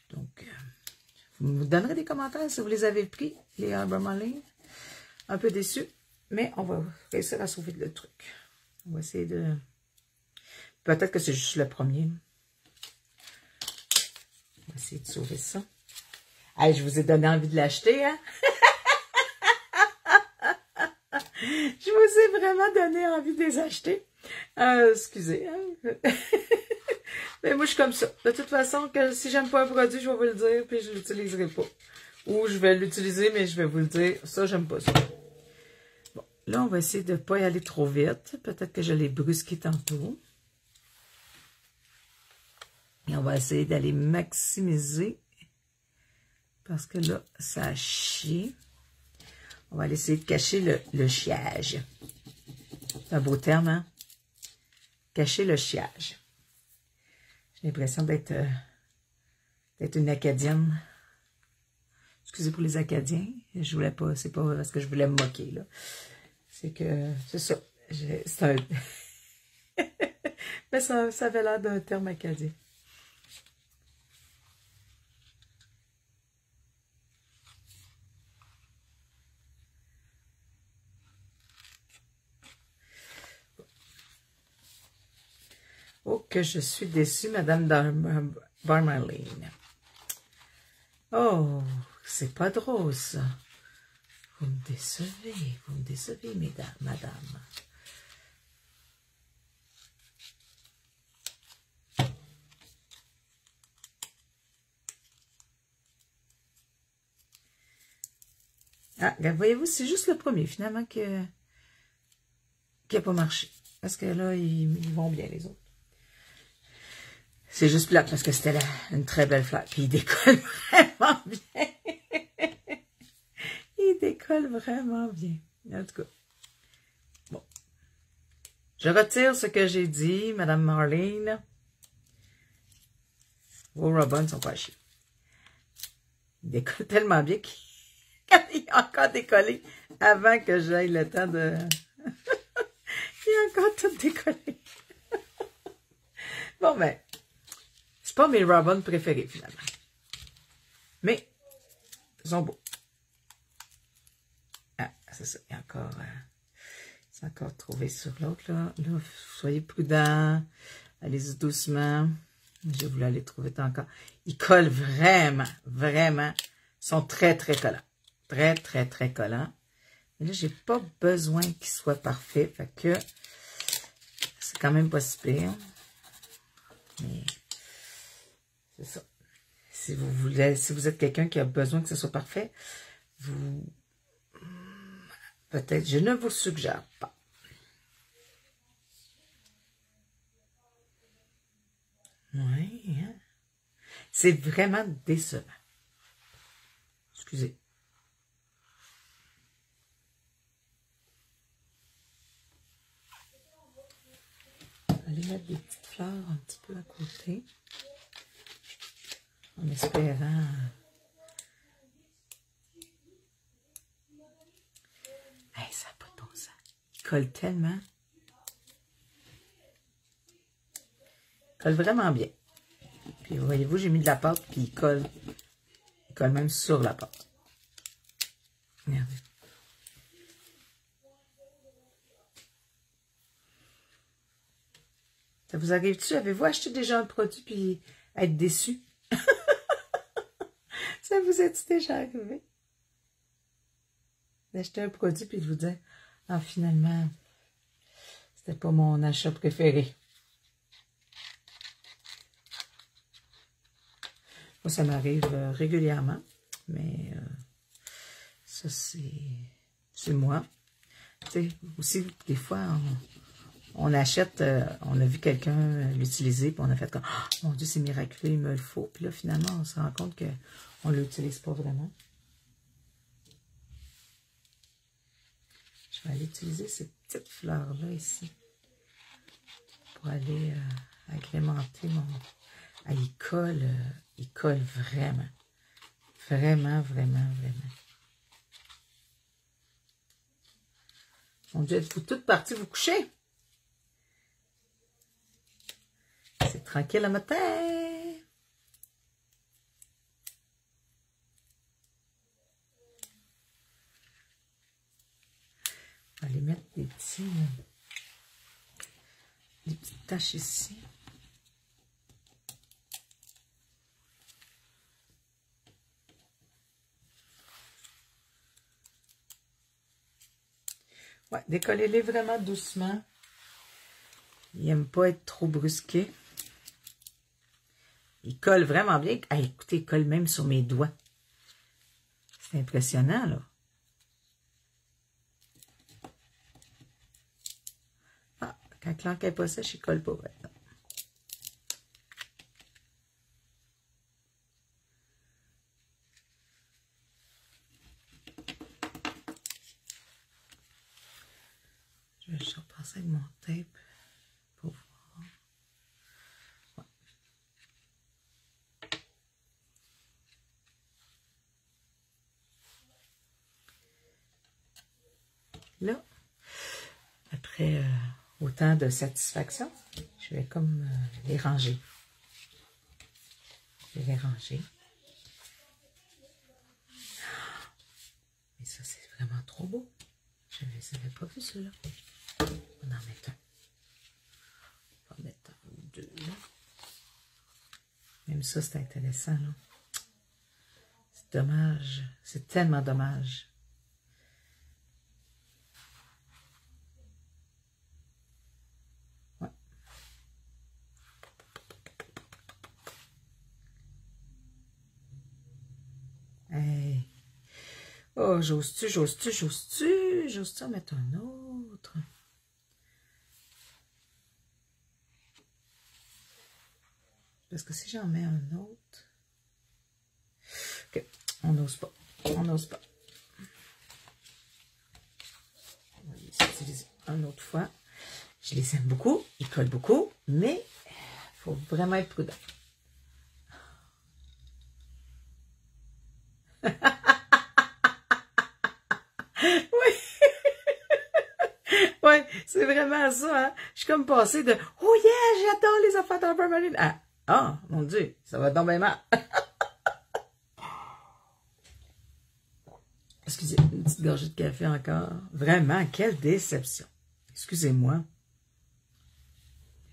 Donc, vous me donnerez des commentaires si vous les avez pris, les Arbor Marlene. Un peu déçus. Mais on va réussir à sauver le truc. On va essayer de... Peut-être que c'est juste le premier. On va essayer de sauver ça. Hey, je vous ai donné envie de l'acheter, hein? Je vous ai vraiment donné envie de les acheter. Excusez. Hein? Mais moi, je suis comme ça. De toute façon, que si j'aime pas un produit, je vais vous le dire, puis je l'utiliserai pas. Ou je vais l'utiliser, mais je vais vous le dire. Ça, j'aime pas ça. Bon, là, on va essayer de ne pas y aller trop vite. Peut-être que je l'ai brusqué tantôt. Et on va essayer d'aller maximiser. Parce que là, ça a chié. On va aller essayer de cacher le chiage. C'est un beau terme, hein? Cacher le chiage. J'ai l'impression d'être une Acadienne. Excusez pour les Acadiens. Je voulais pas, c'est pas parce que je voulais me moquer, là. C'est que, c'est ça. C'est un... Mais ça avait l'air d'un terme acadien. Oh, que je suis déçue, Madame Barmaline. Oh, c'est pas drôle, ça. Vous me décevez, madame. Ah, voyez-vous, c'est juste le premier, finalement, qui n'a pas marché. Parce que là, ils vont bien, les autres. C'est juste plate, parce que c'était une très belle fleur. Puis il décolle vraiment bien. Il décolle vraiment bien. En tout cas. Bon. Je retire ce que j'ai dit, Madame Marlene. Vos robins ne sont pas chiés. Il décolle tellement bien qu'il a encore décollé avant que j'aille le temps de... Il a encore tout décollé. Bon, ben, c'est pas mes robins préférés, finalement. Mais, ils sont beaux. Ah, c'est ça. Il y a encore... c'est encore trouvé sur l'autre, là. Là, soyez prudents. Allez-y doucement. Je voulais aller trouver encore. Ils collent vraiment, vraiment. Ils sont très, très collants. Très, très, très collants. Mais là, j'ai pas besoin qu'ils soient parfaits. Fait que c'est quand même pas si pire. Mais c'est ça. Si vous êtes quelqu'un qui a besoin que ce soit parfait, peut-être, je ne vous suggère pas. Oui, hein? C'est vraiment décevant. Excusez. Aller mettre des petites fleurs un petit peu à côté. En espérant... Hey, ça n'a pas de bon sens. Il colle tellement. Il colle vraiment bien. Puis voyez-vous, j'ai mis de la pâte, puis il colle même sur la pâte. Regardez. Ça vous arrive-tu? Avez-vous acheté déjà un produit puis être déçu? Ça vous est déjà arrivé? D'acheter un produit puis de vous dire, ah, finalement, c'était pas mon achat préféré. Moi, ça m'arrive régulièrement, mais ça, c'est moi. Tu sais, aussi, des fois, on achète, on a vu quelqu'un l'utiliser, puis on a fait comme, oh, mon Dieu, c'est miraculeux, il me le faut. Puis là, finalement, on se rend compte qu'on ne l'utilise pas vraiment. Je vais aller utiliser ces petites fleurs-là ici pour aller agrémenter mon... Ah, il colle vraiment. Vraiment, vraiment, vraiment. Mon Dieu, êtes-vous toutes parties vous coucher? C'est tranquille le matin. On va mettre des petites taches ici. Ouais, décollez-les vraiment doucement. Il n'aime pas être trop brusqué. Il colle vraiment bien. Ah, écoutez, il colle même sur mes doigts. C'est impressionnant, là. Ah, quand l'encre n'est pas sèche, il ne colle pas. Ouais. Je vais juste repasser avec mon tape pour voir. Ouais. Là, après autant de satisfaction, je vais comme les ranger. Je vais les ranger. Mais ça, c'est vraiment trop beau. Je ne les avais pas vus, ceux-là. On va en mettre un. On va mettre deux, là. Même ça, c'est intéressant, là. C'est dommage. C'est tellement dommage. Ouais. Hey. Oh, j'ose-tu en mettre un autre? Parce que si j'en mets un autre... Ok, on n'ose pas. On n'ose pas. On va les utiliser une autre fois. Je les aime beaucoup. Ils collent beaucoup. Mais il faut vraiment être prudent. Oui. Oui, c'est vraiment ça. Hein? Je suis comme passée de « Oh yeah, j'adore les affaires dans Permanent. » Ah, mon Dieu, ça va tomber mal. Excusez, une petite gorgée de café encore. Vraiment, quelle déception. Excusez-moi.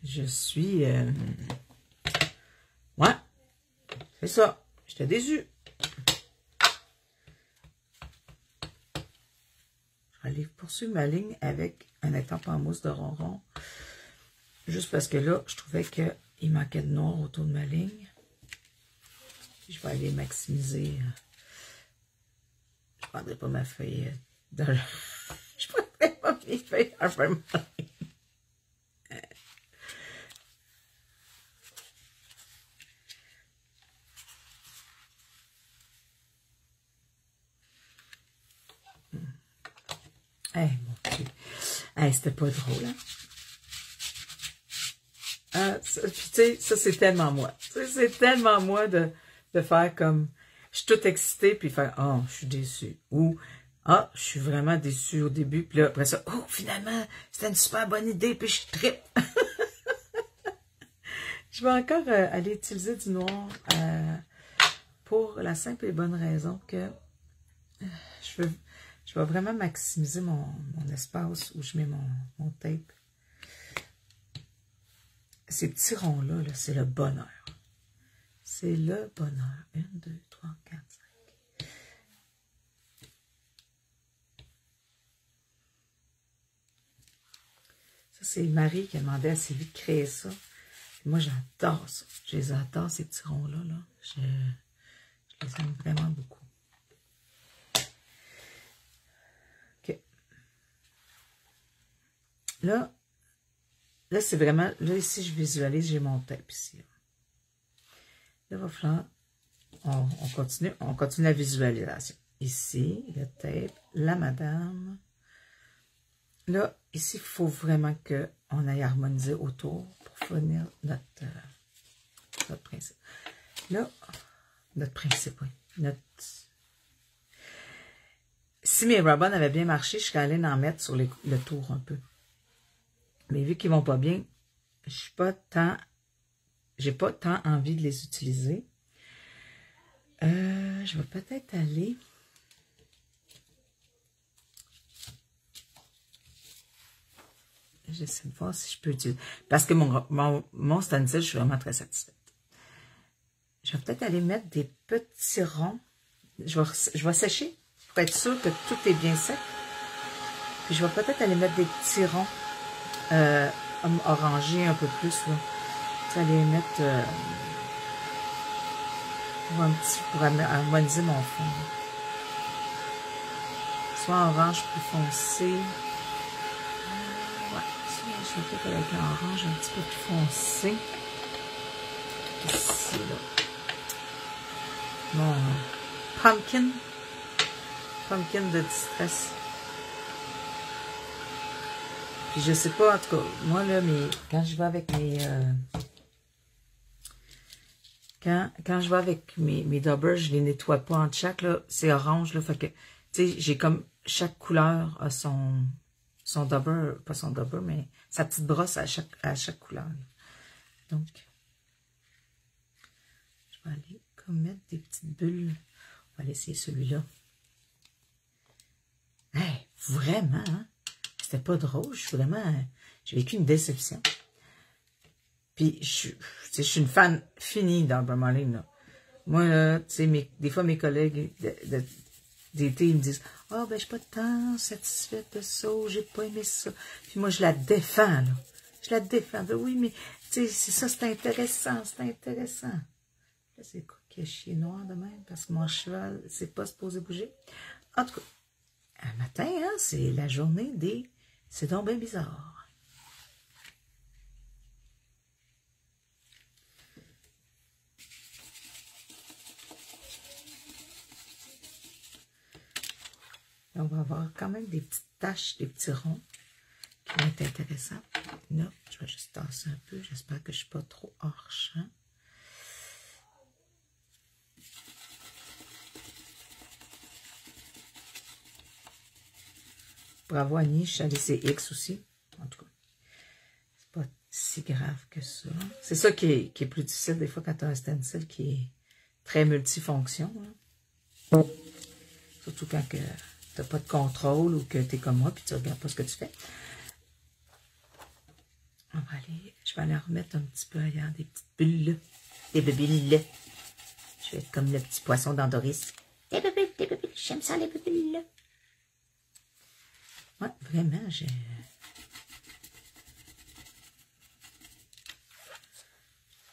Je suis... Ouais, c'est ça. J'étais déçue. Je vais aller poursuivre ma ligne avec un étampe en mousse de ronron. Juste parce que là, je trouvais qu'il manquait de noir autour de ma ligne. Puis je vais aller maximiser. Je ne prendrai pas ma feuille de... Je ne prendrai pas mes feuilles Harper. Hey, mon Dieu. Hey, c'était pas drôle, hein? Puis, tu sais, ça, c'est tellement moi. C'est tellement moi de faire comme... Je suis toute excitée, puis faire « Oh, je suis déçue. » Ou « Ah, je suis vraiment déçue au début. » Puis là, après ça, « Oh, finalement, c'était une super bonne idée, puis je trippe. » Je vais encore aller utiliser du noir pour la simple et bonne raison que je vais vraiment maximiser mon espace où je mets mon tape. Ces petits ronds-là, -là, c'est le bonheur. C'est le bonheur. 1, 2, 3, 4, 5. Ça, c'est Marie qui a demandé à Sylvie de créer ça. Et moi, j'adore ça. Je les adore, ces petits ronds-là. Là. Je les aime vraiment beaucoup. OK. Là c'est vraiment... Là, ici, je visualise, j'ai mon tape ici. Là, il va falloir... On continue la visualisation. Ici, le tape, la madame. Là, ici, il faut vraiment qu'on aille harmoniser autour pour finir notre principe. Là, notre principe, oui. Si mes ribbons avaient bien marché, je serais allée en mettre sur le tour un peu. Mais vu qu'ils vont pas bien, j'ai pas tant envie de les utiliser. Je vais peut-être aller... j'essaie de voir si je peux utiliser. Parce que mon stencil, je suis vraiment très satisfaite. Je vais peut-être aller mettre des petits ronds. Je vais sécher pour être sûr que tout est bien sec. Puis je vais peut-être aller mettre des petits ronds orangés un peu plus. Là. Je vais aller mettre pour harmoniser mon fond. Là. Soit orange plus foncé. Ouais, je vais peut-être avec un orange un petit peu plus foncé. Ici, là. Mon pumpkin de distress. Puis je sais pas, en tout cas, moi là, quand je vais avec mes quand je vais avec mes daubers, je les nettoie pas entre chaque, là, c'est orange, là, fait que, tu sais, j'ai comme, chaque couleur a son dauber, pas son dauber, mais sa petite brosse à chaque couleur, là. Donc, je vais aller comme mettre des petites bulles. On va laisser celui-là. Hey, vraiment, hein? C'était pas drôle. J'ai vécu une déception. Puis, je suis une fan finie d'Albermarine, là. Moi, là, tu sais, des fois, mes collègues d'été, ils me disent, « Ah, ben, je suis pas tant satisfaite de ça, j'ai pas aimé ça. » Puis moi, je la défends, là. Je la défends. Ben, oui, mais, tu sais, c'est ça, c'est intéressant, c'est intéressant. Là, c'est quoi qui est chier noir de même? Parce que mon cheval, c'est pas supposé bouger. En tout cas, un matin, hein, c'est la journée des... C'est donc bien bizarre. On va avoir quand même des petites taches, des petits ronds qui vont être intéressants. Là, je vais juste tasser un peu. J'espère que je ne suis pas trop hors champ. Bravo Annie, je suis allée c'est X aussi. En tout cas, c'est pas si grave que ça. C'est ça qui est plus difficile des fois quand tu as un stencil qui est très multifonction. Hein. Surtout quand tu n'as pas de contrôle ou que tu es comme moi puis tu ne regardes pas ce que tu fais. Je vais aller en remettre un petit peu ailleurs, des petites bulles. Des bulles. Je vais être comme le petit poisson d'Andoris. Des bulles, j'aime ça les bulles. Ouais, vraiment,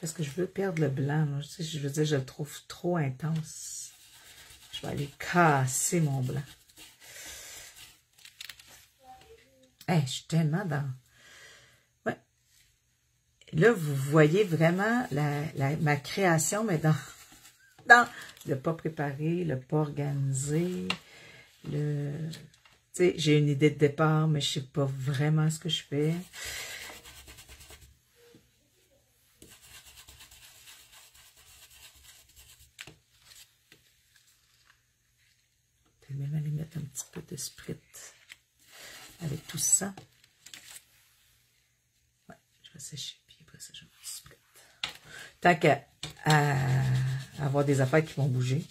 parce que je veux perdre le blanc. Là. Je veux dire, je le trouve trop intense. Je vais aller casser mon blanc. Hey, je suis tellement dans... Ouais. Là, vous voyez vraiment ma création, mais dans le pas préparé, le pas organisé, tu sais, j'ai une idée de départ, mais je sais pas vraiment ce que je fais. Je vais même aller mettre un petit peu de sprit avec tout ça. Ouais, je vais sécher, puis après ça, je vais mettre du sprit. Tant qu'à avoir des affaires qui vont bouger.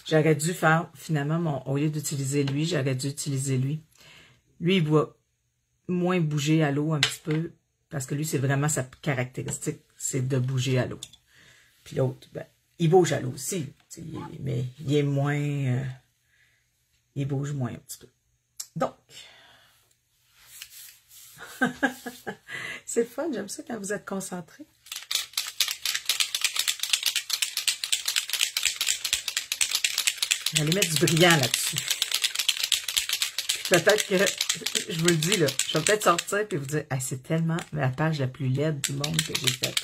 J'aurais dû faire, finalement, au lieu d'utiliser lui, j'aurais dû utiliser lui. Lui, il va moins bouger à l'eau un petit peu, parce que lui, c'est vraiment sa caractéristique, c'est de bouger à l'eau. Puis l'autre, ben, il bouge à l'eau aussi, mais il est moins... il bouge moins un petit peu. Donc, c'est fun, j'aime ça quand vous êtes concentrés. Je vais aller mettre du brillant là-dessus. Peut-être que, je vous le dis, là, je vais peut-être sortir et vous dire, hey, c'est tellement la page la plus laide du monde que j'ai faite.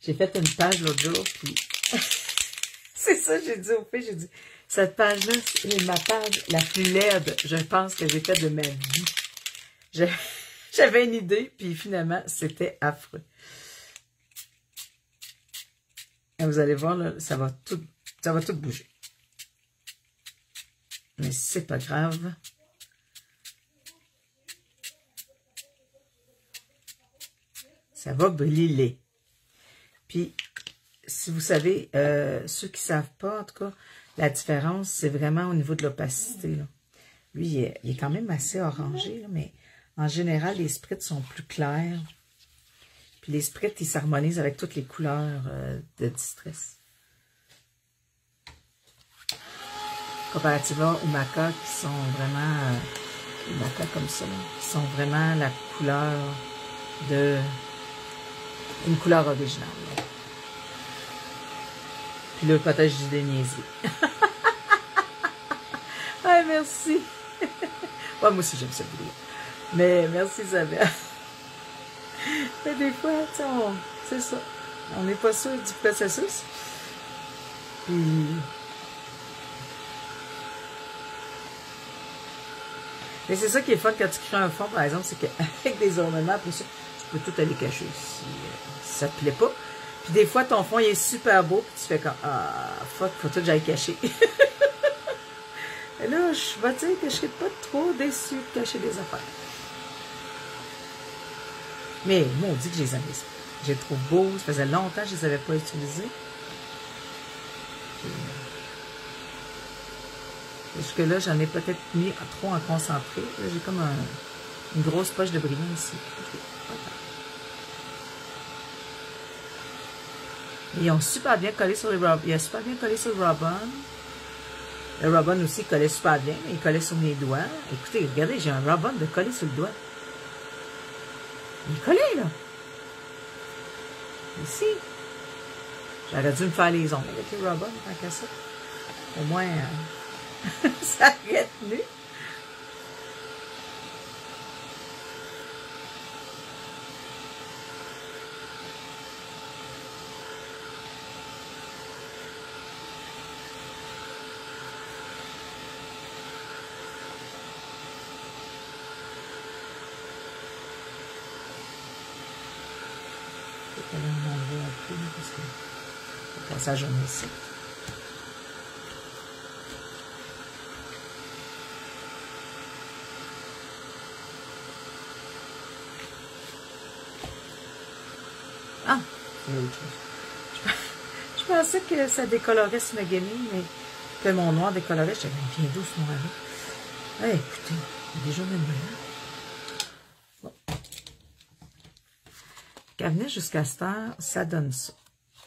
J'ai fait une page l'autre jour, puis c'est ça, j'ai dit au fait, j'ai dit, cette page-là, c'est ma page la plus laide, je pense, que j'ai faite de ma vie. J'avais une idée, puis finalement, c'était affreux. Et vous allez voir, là, ça va tout bouger. Mais c'est pas grave. Ça va briller. Puis, si vous savez, ceux qui ne savent pas, en tout cas, la différence, c'est vraiment au niveau de l'opacité. Lui, il est quand même assez orangé, là, mais En général, les spritz sont plus clairs. Puis les spritz, ils s'harmonisent avec toutes les couleurs de distress. Comparativement aux macas qui sont vraiment, les macas comme ça, là, qui sont vraiment la couleur de, une couleur originale. Là. Puis là, peut-être je dis des niaiseries. Ah, merci. Ouais, moi aussi, j'aime cette vidéo. Mais merci, Isabelle. Mais des fois, tu sais, c'est ça. On n'est pas sûr du processus. Puis... Mais c'est ça qui est fun quand tu crées un fond, par exemple, c'est qu'avec des ornements, après ça, tu peux tout aller cacher si ça te plaît pas. Puis des fois, ton fond, il est super beau, puis tu fais comme, ah, fuck, faut tout que j'aille cacher. Et là, je vais dire que je serais pas trop déçue de cacher des affaires. Mais, on dit que je les aime. Je les trouve beaux, ça faisait longtemps que je les avais pas utilisés. Jusque-là, j'en ai peut-être mis trop en concentré. Là, j'ai comme une grosse poche de brillant ici. Ils ont super bien collé sur les robins. Il a super bien collé sur le robin. Le robin aussi collait super bien, mais il collait sur mes doigts. Écoutez, regardez, j'ai un robin de coller sur le doigt. Il est collé, là. Ici. J'aurais dû me faire les ongles avec les robins, tant qu'à ça. Au moins... ça aurait tenu. Je vais m'enlever un peu parce que je passe la journée ici. Ah, c'est autre chose. Je pensais que ça décolorait sur ma gamine, mais que mon noir décolorait. Je disais, viens d'où ce noir-là? Ouais, écoutez, il y a des journées de noir. Bon. Qu'à venir jusqu'à cette heure, ça donne ça.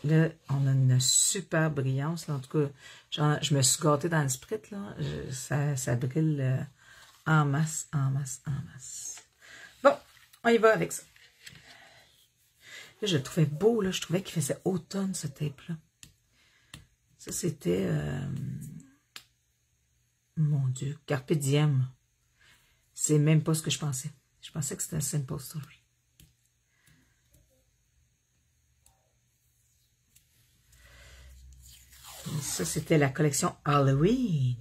Là, on a une super brillance. Là. En tout cas, genre, je me suis gâtée dans le sprit. Là. Ça brille en masse, en masse, en masse. Bon, on y va avec ça. Là, je le trouvais beau, là. Je trouvais qu'il faisait automne, ce tape-là. Ça, c'était... mon Dieu, Carpe Diem. C'est même pas ce que je pensais. Je pensais que c'était un Simple Story. Et ça, c'était la collection Halloween.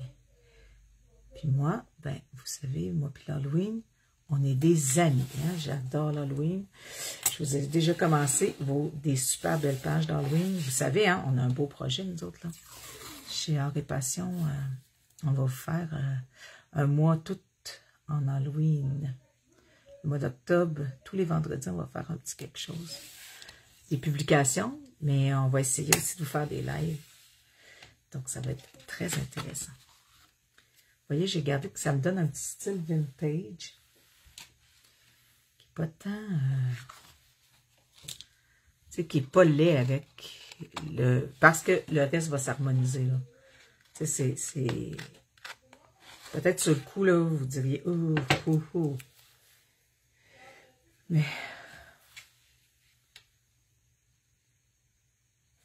Puis moi, ben, vous savez, moi puis l'Halloween, on est des amis. Hein? J'adore l'Halloween. Je vous ai déjà commencé des super belles pages d'Halloween. Vous savez, hein, on a un beau projet, nous autres, là. Chez Art et Passion, on va vous faire un mois tout en Halloween. Le mois d'octobre, tous les vendredis, on va faire un petit quelque chose. Des publications, mais on va essayer aussi de vous faire des lives. Donc, ça va être très intéressant. Vous voyez, j'ai gardé que ça me donne un petit style vintage. Qui n'est pas tant... tu sais, qui n'est pas laid avec le... Parce que le reste va s'harmoniser, là. Tu sais, c'est... Peut-être sur le coup, là, vous diriez... ouh. Mais...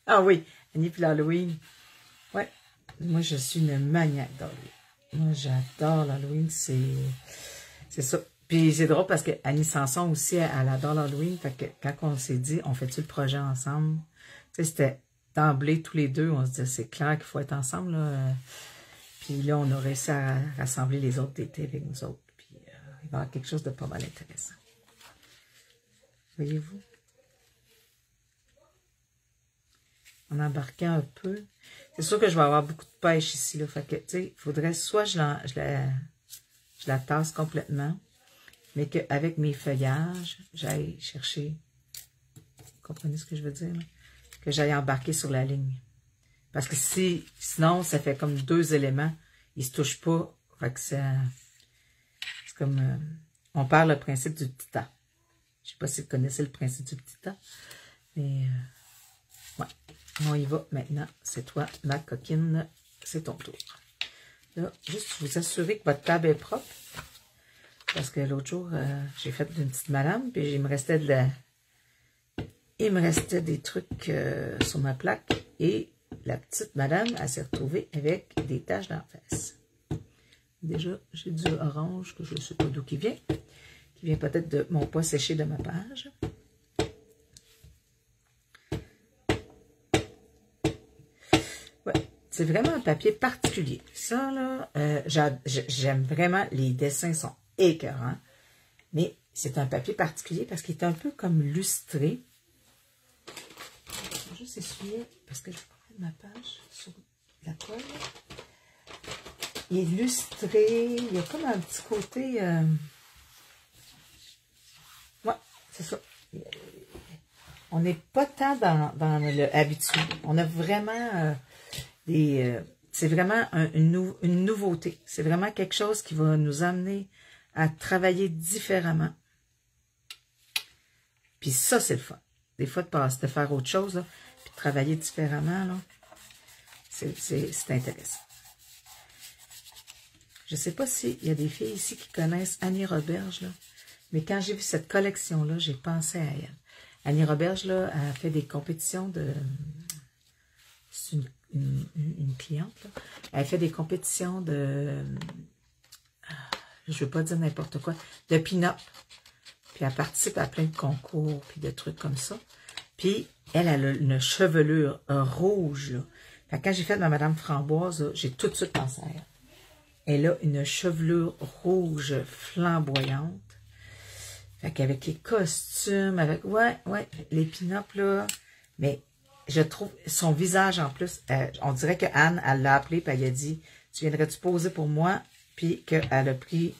Ah oui, Annie puis l'Halloween. Ouais, moi, je suis une maniaque d'Halloween. Moi, j'adore l'Halloween, c'est ça. Puis c'est drôle parce que Annie Sanson aussi, elle adore l'Halloween. Fait que quand on s'est dit, on fait-tu le projet ensemble? Tu sais, c'était d'emblée tous les deux. On se disait, c'est clair qu'il faut être ensemble, là. Puis là, on a réussi à rassembler les autres d'été avec nous autres. Puis il va y avoir quelque chose de pas mal intéressant. Voyez-vous? En embarquant un peu. C'est sûr que je vais avoir beaucoup de pêche ici, là. Fait que, tu sais, il faudrait soit je la tasse complètement, mais qu'avec mes feuillages, j'aille chercher, vous comprenez ce que je veux dire, là? Que j'aille embarquer sur la ligne. Parce que sinon, ça fait comme deux éléments, ils se touchent pas, fait que c'est comme on perd le principe du petit A. Je ne sais pas si vous connaissez le principe du petit A, mais ouais, on y va maintenant. C'est toi, ma coquine, c'est ton tour. Là, juste vous assurer que votre table est propre, parce que l'autre jour, j'ai fait une petite madame, puis il me restait des trucs sur ma plaque, et la petite madame, elle s'est retrouvée avec des taches d'en face. Déjà, j'ai du orange, que je ne sais pas d'où qui vient peut-être de mon pas séché de ma page. Ouais, c'est vraiment un papier particulier. Ça, là, j'aime vraiment, les dessins sont écœurants, mais c'est un papier particulier parce qu'il est un peu comme lustré. Je vais juste essuyer, parce que je vais prendre ma page sur la colle. Il est lustré, il y a comme un petit côté... Ouais, c'est ça. On n'est pas tant dans le habituel. On a vraiment c'est vraiment une nouveauté. C'est vraiment quelque chose qui va nous amener à travailler différemment. Puis ça, c'est le fun. Des fois, de faire autre chose, là, puis de travailler différemment, là, c'est intéressant. Je ne sais pas s'il y a des filles ici qui connaissent Annie Roberge, là, mais quand j'ai vu cette collection-là, j'ai pensé à elle. Annie Roberge, là, a fait des compétitions de... C'est une cliente, là. Elle fait des compétitions de... Je ne veux pas dire n'importe quoi. De pin-up. Puis elle participe à plein de concours, puis de trucs comme ça. Puis elle a une chevelure rouge, là. Fait que quand j'ai fait ma Madame Framboise, j'ai tout de suite pensé à elle. Elle a une chevelure rouge flamboyante. Fait qu'avec les costumes, avec... Ouais, les pin-up, là. Mais je trouve son visage, en plus, on dirait que Anne, elle l'a appelé, puis elle a dit, tu viendrais-tu poser pour moi? Puis qu'elle a pris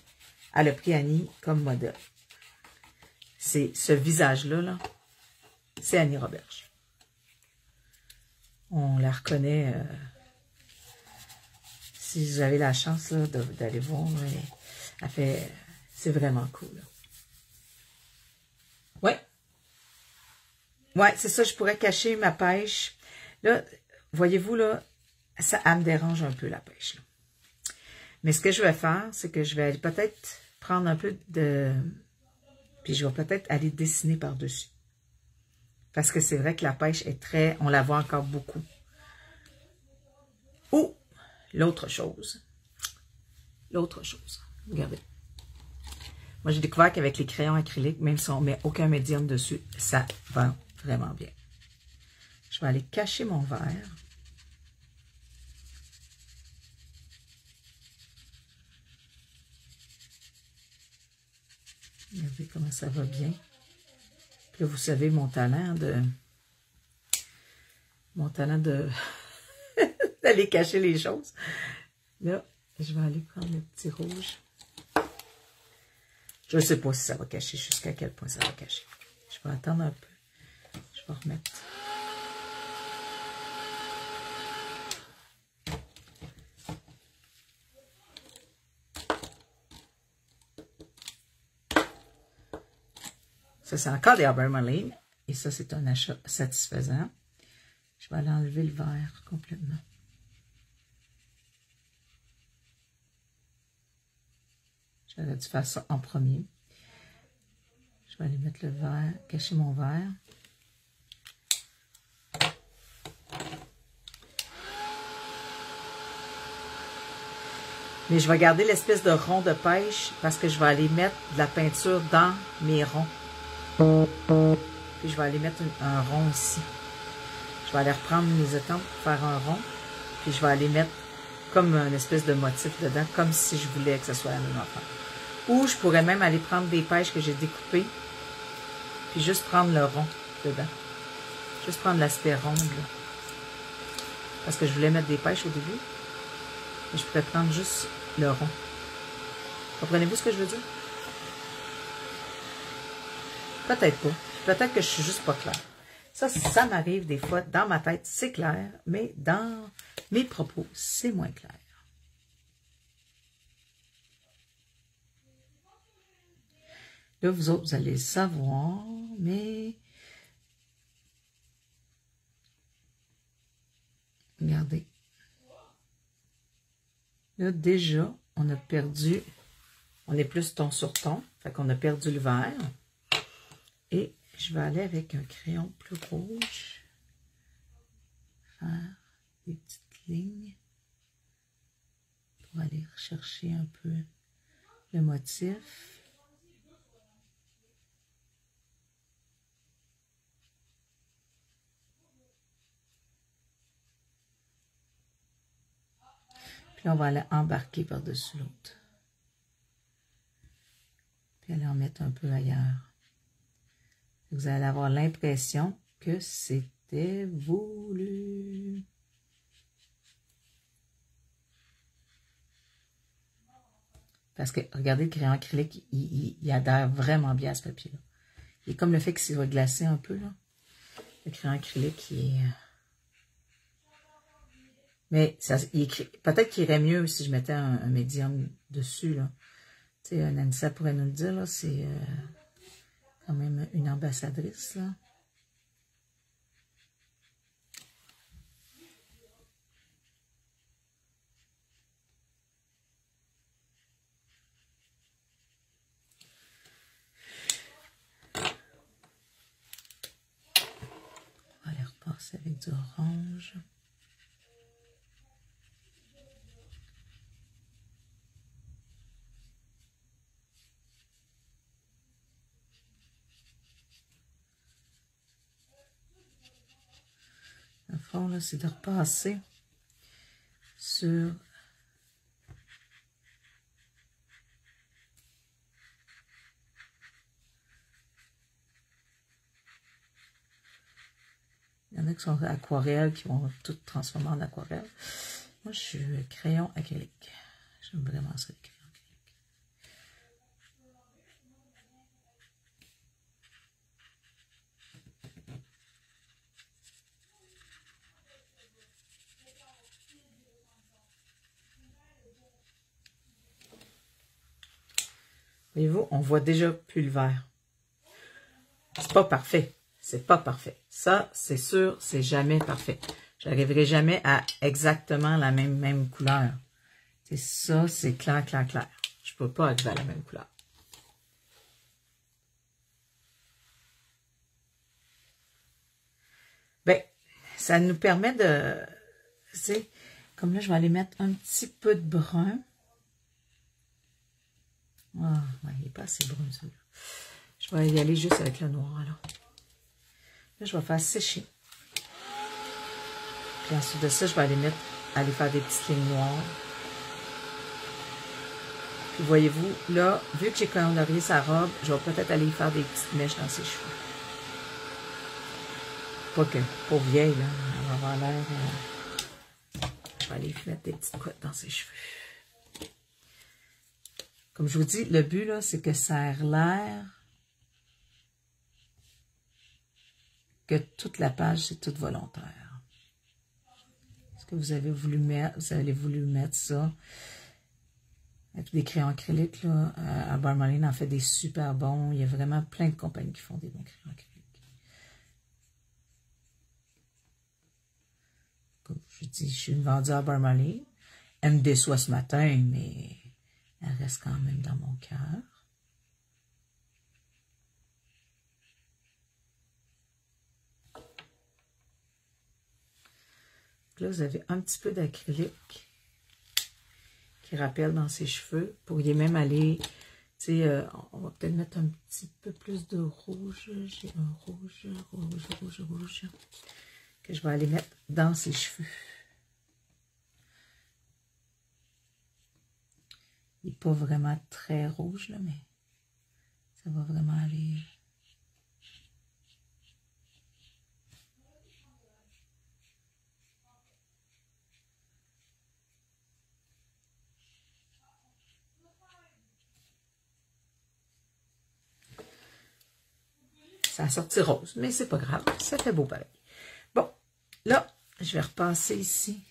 Annie comme modèle. C'est ce visage-là, là, c'est Annie Roberge. On la reconnaît... si vous avez la chance d'aller voir, elle fait... C'est vraiment cool. Là. Ouais, c'est ça, je pourrais cacher ma pêche. Là, voyez-vous, là, ça me dérange un peu la pêche. Là. Mais ce que je vais faire, c'est que je vais peut-être prendre un peu de... Puis je vais peut-être aller dessiner par-dessus. Parce que c'est vrai que la pêche est très... On la voit encore beaucoup. Ou, l'autre chose. Regardez. Moi, j'ai découvert qu'avec les crayons acryliques, même si on ne met aucun médium dessus, ça va vraiment bien. Je vais aller cacher mon verre. Regardez comment ça va bien. Puis là, vous savez, mon talent de d'aller cacher les choses. Là, je vais aller prendre le petit rouge. Je ne sais pas si ça va cacher, jusqu'à quel point ça va cacher. Je vais attendre un peu. Je vais remettre. Ça, c'est encore des Abermaline. Et ça, c'est un achat satisfaisant. Je vais aller enlever le verre complètement. J'aurais dû faire ça en premier. Je vais aller mettre le verre, cacher mon verre. Mais je vais garder l'espèce de rond de pêche parce que je vais aller mettre de la peinture dans mes ronds. Puis je vais aller mettre un rond ici. Je vais aller reprendre mes étampes pour faire un rond. Puis je vais aller mettre comme une espèce de motif dedans, comme si je voulais que ce soit la même affaire. Ou je pourrais même aller prendre des pêches que j'ai découpées, puis juste prendre le rond dedans. Juste prendre l'aspect rond, là. Parce que je voulais mettre des pêches au début. Mais je pourrais prendre juste le rond. Comprenez-vous ce que je veux dire? Peut-être pas. Peut-être que je suis juste pas claire. Ça m'arrive des fois. Dans ma tête, c'est clair, mais dans mes propos, c'est moins clair. Là, vous autres, vous allez le savoir, mais... Regardez. Là, déjà, on a perdu... On est plus ton sur ton. Fait qu'on a perdu le vert. Et je vais aller avec un crayon plus rouge. Faire des petites lignes. Pour aller rechercher un peu le motif. Puis là, on va aller embarquer par-dessus l'autre. Puis aller en mettre un peu ailleurs. Vous allez avoir l'impression que c'était voulu. Parce que, regardez, le crayon acrylique, il adhère vraiment bien à ce papier-là. Et comme le fait qu'il va glacer un peu, là. Le crayon acrylique, il est... Mais peut-être qu'il irait mieux si je mettais un médium dessus, là. Tu sais, Nancy pourrait nous le dire, là, c'est quand même une ambassadrice, là. On va aller repasser avec du orange. Le fond, là, c'est de repasser sur il y en a qui sont aquarelles, qui vont tout transformer en aquarelle. Moi, je suis crayon acrylique. J'aime vraiment ça, les crayons acryliques. Voyez-vous, on voit déjà plus le vert. C'est pas parfait. C'est pas parfait. Ça, c'est sûr, c'est jamais parfait. J'arriverai jamais à exactement la même couleur. C'est ça, c'est clair, clair, clair. Je peux pas arriver à la même couleur. Ben, ça nous permet de... Tu sais, comme là, je vais aller mettre un petit peu de brun. Ah, ouais, il n'est pas assez brun, ça. Je vais y aller juste avec le noir, là. Là, je vais faire sécher. Puis ensuite de ça, je vais aller faire des petites lignes noires. Puis voyez-vous, là, vu que j'ai colorié sa robe, je vais peut-être aller faire des petites mèches dans ses cheveux. Pas que, pour vieille, là, elle va avoir l'air... je vais aller mettre des petites couettes dans ses cheveux. Comme je vous dis, le but, là, c'est que ça ait l'air que toute la page, c'est toute volontaire. Est-ce que vous avez voulu mettre, ça? Avec des crayons acryliques, là, à Barmaline en fait des super bons. Il y a vraiment plein de compagnies qui font des bons crayons acryliques. Comme je dis, je suis une vendue à Barmaline. Elle me déçoit ce matin, mais elle reste quand même dans mon cœur. Là, vous avez un petit peu d'acrylique qui rappelle dans ses cheveux. Vous pourriez même aller, tu sais, on va peut-être mettre un petit peu plus de rouge. J'ai un rouge, que je vais aller mettre dans ses cheveux. Il n'est pas vraiment très rouge, là, mais ça va vraiment aller... Ça a sorti rose, mais c'est pas grave, ça fait beau pareil. Bon, là, je vais repasser ici.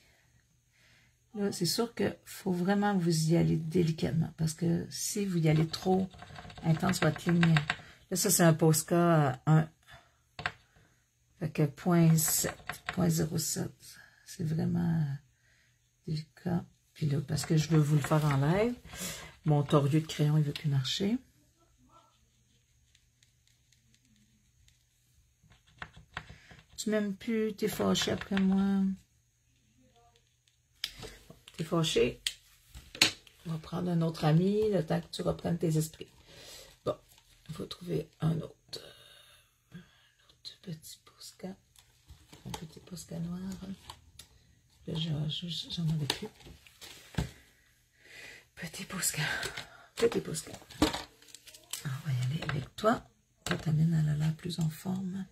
Là, c'est sûr qu'il faut vraiment que vous y allez délicatement, parce que si vous y allez trop intense votre ligne. Là, ça, c'est un Posca 1. Fait que 0.7, 0.07. C'est vraiment délicat. Puis là, parce que je veux vous le faire en live, mon torieux de crayon, il veut plus marcher. Tu m'aimes plus, t'es fâché après moi. T'es fâché. On va prendre un autre ami, le temps que tu reprennes tes esprits. Bon, il faut trouver un autre. Petit Posca. Un petit Posca noir. Là, j'en avais plus. Petit Posca. Petit Posca. On va y aller avec toi. Ta mine, elle a l'air plus en forme.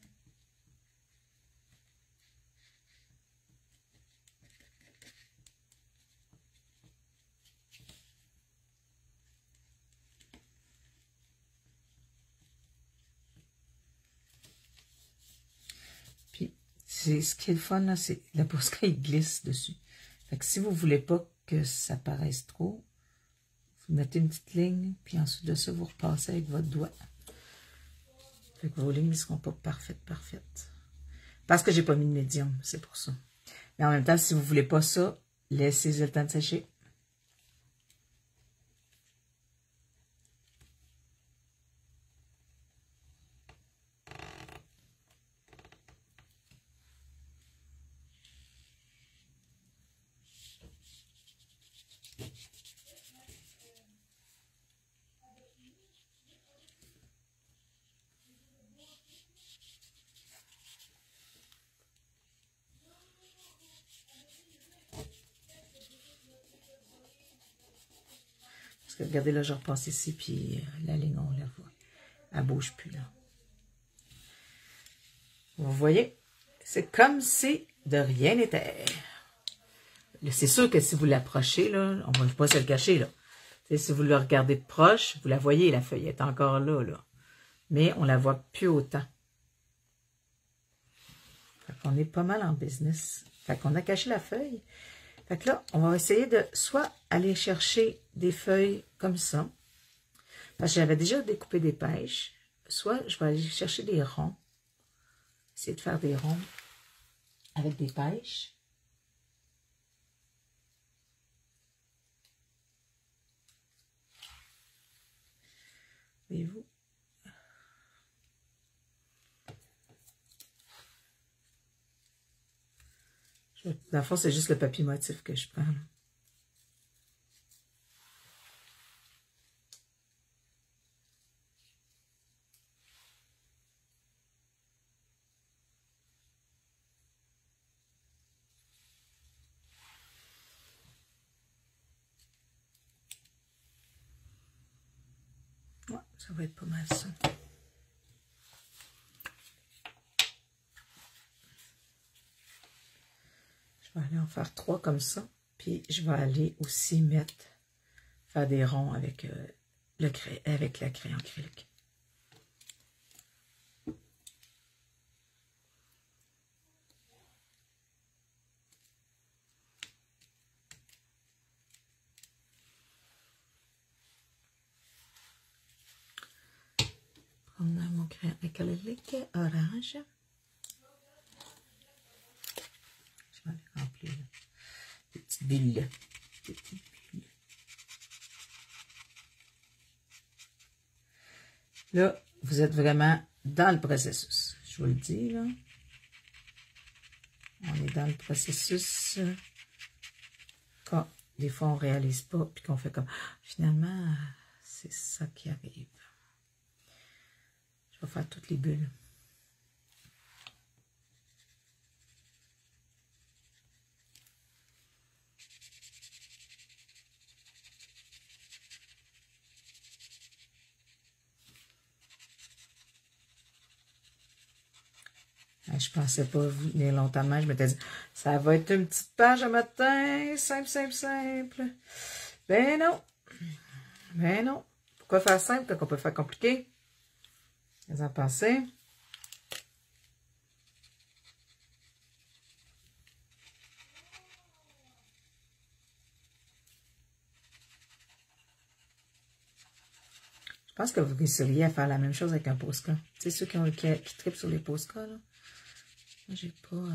Puis, ce qui est le fun, là, c'est la Posca, il glisse dessus. Fait que si vous ne voulez pas que ça paraisse trop, vous mettez une petite ligne, puis ensuite de ça, vous repassez avec votre doigt. Fait que vos lignes ne seront pas parfaites. Parce que j'ai pas mis de médium, c'est pour ça. Mais en même temps, si vous ne voulez pas ça, laissez le temps de sécher. Parce que regardez là, je repasse ici, puis la ligne, on la voit. Elle ne bouge plus là. Vous voyez? C'est comme si de rien n'était. C'est sûr que si vous l'approchez, là, on ne va pas se le cacher, là. T'sais, si vous le regardez de proche, vous la voyez, la feuille est encore là, là. Mais on la voit plus autant. Fait qu'on est pas mal en business. Fait qu'on a caché la feuille. Fait que là, on va essayer de soit aller chercher des feuilles comme ça, parce que j'avais déjà découpé des pêches, soit je vais aller chercher des ronds, essayer de faire des ronds avec des pêches. Voyez-vous? Dans le fond, c'est juste le papier motif que je prends. Ouais, ça va être pas mal ça. Je vais aller en faire 3 comme ça. Puis je vais aller aussi faire des ronds avec, avec la craie acrylique. Prendre mon crayon acrylique orange. Je vais aller remplir des petites bulles. Là, vous êtes vraiment dans le processus. Je vous le dis, là. On est dans le processus. Quand des fois, on ne réalise pas, puis qu'on fait comme, finalement, c'est ça qui arrive. Je vais faire toutes les bulles. Je pensais pas venir longtemps de même. Je m'étais dit, ça va être une petite page à matin, simple, simple, simple. Ben non. Ben non. Pourquoi faire simple quand on peut faire compliqué? Vous en pensez? Je pense que vous réussiriez à faire la même chose avec un Posca. Tu sais, ceux qui trippent sur les Posca, là. Moi, j'ai pas... Moi,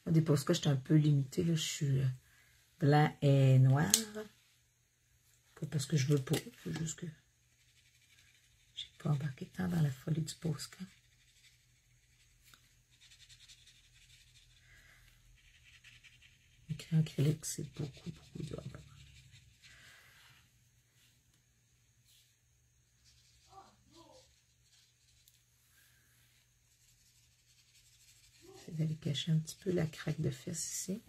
des Posca, je suis un peu limitée, là. Je suis blanc et noir. Pas parce que je veux pas. C'est juste que j'ai pas embarqué tant dans la folie du Posca. L'écran acrylique, c'est beaucoup dur. J'essaie d'aller cacher un petit peu la craque de fesse ici.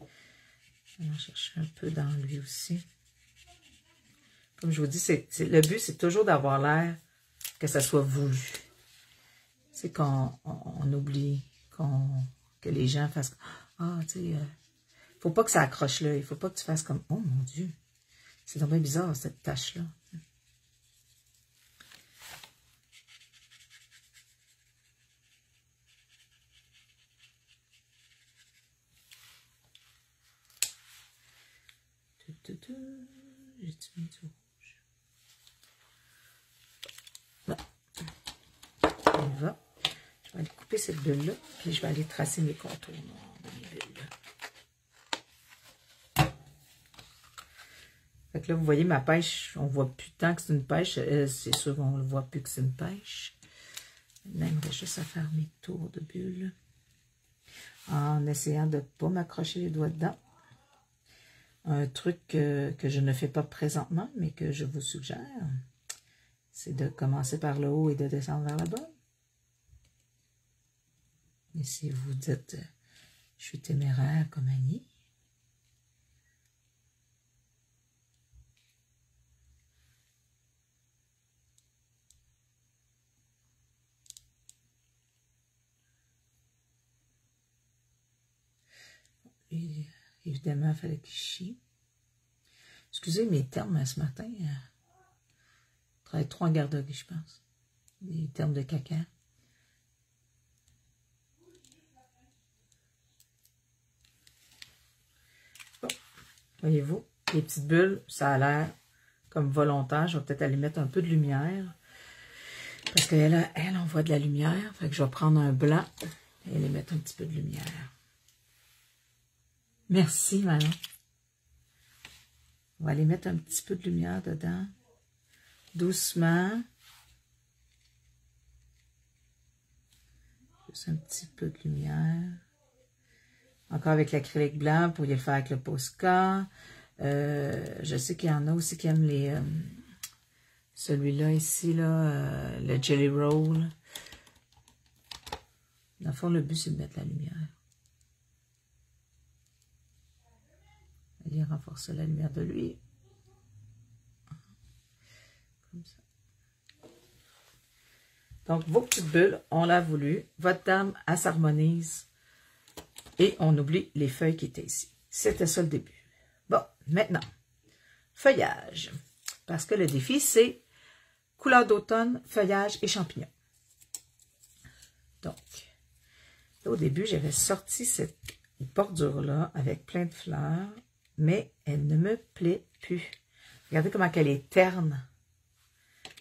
Je vais en chercher un peu dans lui aussi. Comme je vous dis, le but, c'est toujours d'avoir l'air que ça soit voulu. C'est qu'on oublie que les gens fassent... Ah, tu sais, faut pas que ça accroche là. Il faut pas que tu fasses comme... Oh mon Dieu, c'est vraiment bizarre cette tache-là. J'ai-tu mis du rouge? Bon. On y va. Je vais aller couper cette bulle-là, puis je vais aller tracer mes contours noirs de mes bulles. Fait que là, vous voyez ma pêche, on voit plus tant que c'est une pêche. C'est sûr qu'on ne voit plus que c'est une pêche. Maintenant, il me reste juste à faire mes tours de bulles. En essayant de ne pas m'accrocher les doigts dedans. Un truc que je ne fais pas présentement, mais que je vous suggère, c'est de commencer par le haut et de descendre vers le bas. Et si vous dites, je suis téméraire comme Annie, et évidemment, il fallait qu'il chie. Excusez mes termes ce matin. Je travaille trop en garderie, je pense. Des termes de caca. Bon, voyez-vous, les petites bulles, ça a l'air comme volontaire. Je vais peut-être aller mettre un peu de lumière. Parce qu'elle, on voit de la lumière. Fait que je vais prendre un blanc et aller mettre un petit peu de lumière. Merci, Manon. On va aller mettre un petit peu de lumière dedans. Doucement. Juste un petit peu de lumière. Encore avec l'acrylique blanc, vous pourriez le faire avec le Posca. Je sais qu'il y en a aussi qui aiment les... celui-là ici, là, le Jelly Roll. Dans le fond, le but, c'est de mettre la lumière. Aller renforcer la lumière de lui. Comme ça. Donc, vos petites bulles, on l'a voulu. Votre dame, elle s'harmonise. Et on oublie les feuilles qui étaient ici. C'était ça le début. Bon, maintenant, feuillage. Parce que le défi, c'est couleur d'automne, feuillage et champignons. Donc, là, au début, j'avais sorti cette bordure-là avec plein de fleurs, mais elle ne me plaît plus. Regardez comment elle est terne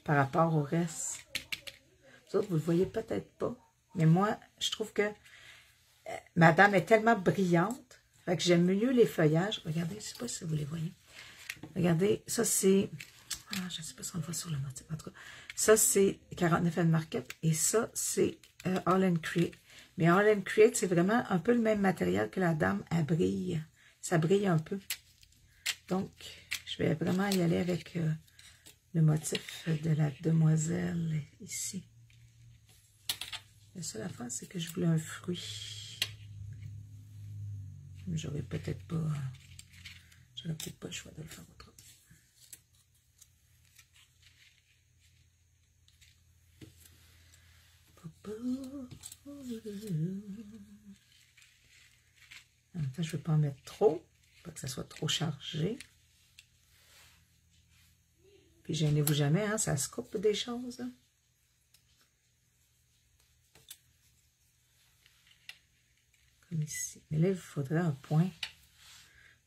par rapport au reste. Vous autres, vous ne le voyez peut-être pas, mais moi, je trouve que madame est tellement brillante, fait que j'aime mieux les feuillages. Regardez, je ne sais pas si vous les voyez. Regardez, ça c'est... Ah, je ne sais pas si on le voit sur le motif. En tout cas, ça c'est 49 Market et ça c'est All and Create. Mais All and Create, c'est vraiment un peu le même matériel que la dame, elle brille. Ça brille un peu. Donc, je vais vraiment y aller avec le motif de la demoiselle ici. La seule affaire, c'est que je voulais un fruit. Mais j'aurais peut-être pas... J'aurais peut-être pas le choix de le faire autrement. En même temps, je ne veux pas en mettre trop, pas que ça soit trop chargé. Puis gênez-vous jamais, hein, ça se coupe des choses. Hein. Comme ici. Mais là, il vous faudrait un point.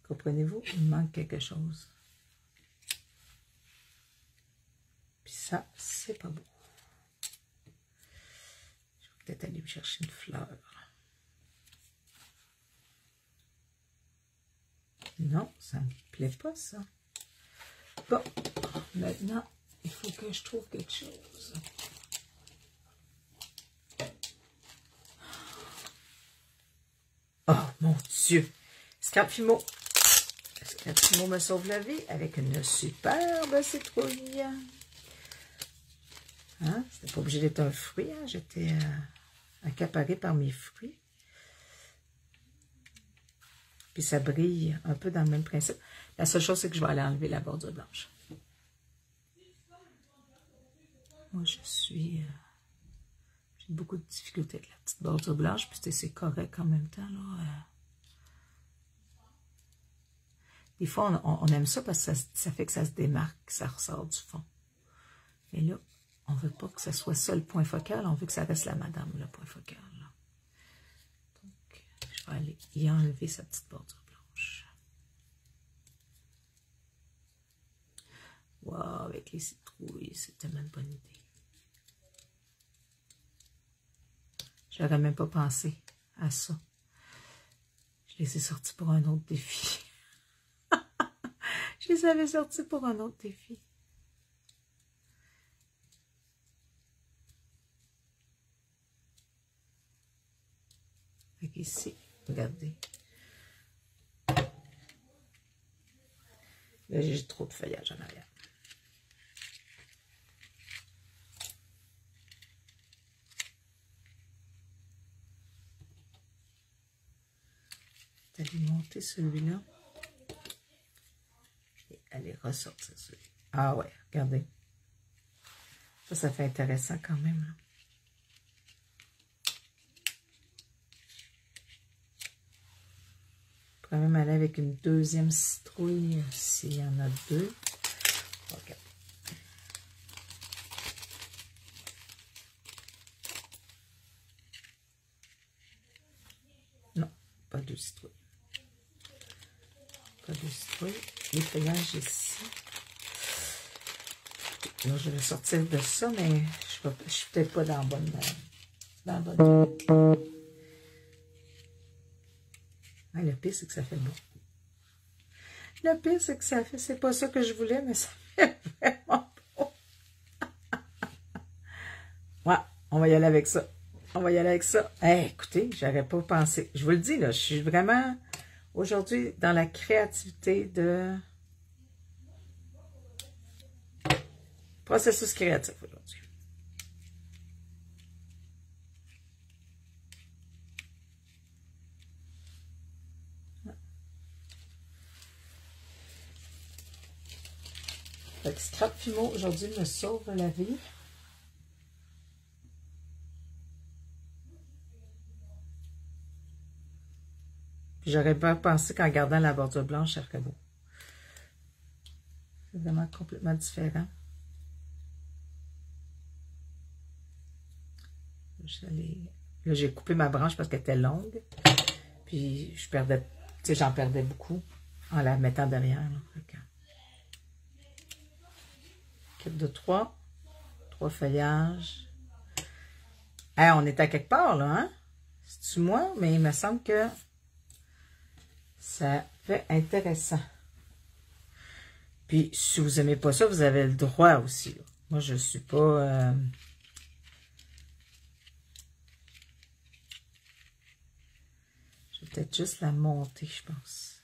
Comprenez-vous? Il manque quelque chose. Puis Ça, c'est pas beau. Je vais peut-être aller me chercher une fleur. Non, ça ne me plaît pas, ça. Bon, maintenant, il faut que je trouve quelque chose. Oh, mon Dieu! Scrap Fimo. Scrap Fimo me sauve la vie avec une superbe citrouille. Hein? C'était pas obligé d'être un fruit. Hein? J'étais accaparée par mes fruits. Puis ça brille un peu dans le même principe. La seule chose, c'est que je vais aller enlever la bordure blanche. Moi, j'ai beaucoup de difficultés avec la petite bordure blanche, puis c'est correct en même temps, là. Des fois, on aime ça parce que ça fait que ça se démarque, ça ressort du fond. Mais là, on ne veut pas que ce soit ça le point focal, on veut que ça reste la madame, le point focal. Là. Donc, je vais aller y enlever sa petite bordure blanche. Wow, avec les citrouilles, c'est tellement une bonne idée. Je n'aurais même pas pensé à ça. Je les ai sortis pour un autre défi. Je les avais sortis pour un autre défi. Fait qu'ici, regardez. Là, j'ai trop de feuillage en arrière. Aller monter celui-là. Et aller ressortir celui-là. Ah ouais, regardez. Ça fait intéressant quand même. Là. Je pourrais même aller avec une deuxième citrouille s'il y en a deux. Ok. Non, pas deux citrouilles. Pas de citrouilles. Les feuillages ici. Là, je vais sortir de ça, mais je suis peut-être pas dans la bonne. Ah, le pire, c'est que ça fait beau. Le pire, c'est que ça fait. C'est pas ça que je voulais, mais ça fait vraiment beau. Ouais, on va y aller avec ça. On va y aller avec ça. Hey, écoutez, j'aurais pas pensé. Je vous le dis, là, je suis vraiment aujourd'hui dans la créativité de processus créatif aujourd'hui. Fait que Scrap Fimo aujourd'hui me sauve la vie. J'aurais pas pensé qu'en gardant la bordure blanche, ça ferait beau. C'est vraiment complètement différent. Là, j'ai coupé ma branche parce qu'elle était longue. Puis, je perdais, tu sais, j'en perdais beaucoup en la mettant derrière. Kit de 3 feuillages. Hey, on est à quelque part, là, hein? C'est-tu moi? Mais il me semble que ça fait intéressant. Puis, si vous n'aimez pas ça, vous avez le droit aussi. Là. Moi, je ne suis pas... Je vais peut-être juste la monter, je pense.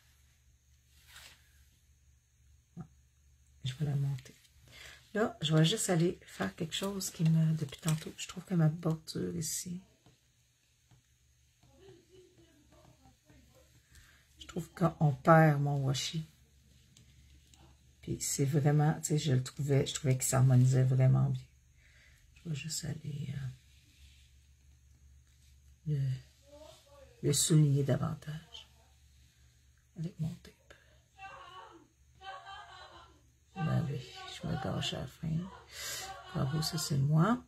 Ouais, je vais la monter. Là, je vais juste aller faire quelque chose qui me... Depuis tantôt, je trouve que ma bordure ici... Je trouve qu'on perd mon washi. Puis c'est vraiment, tu sais, je trouvais qu'il s'harmonisait vraiment bien. Je vais juste aller le souligner davantage avec mon tape. Ben oui, je me gâche à la fin. Bravo, ça c'est moi.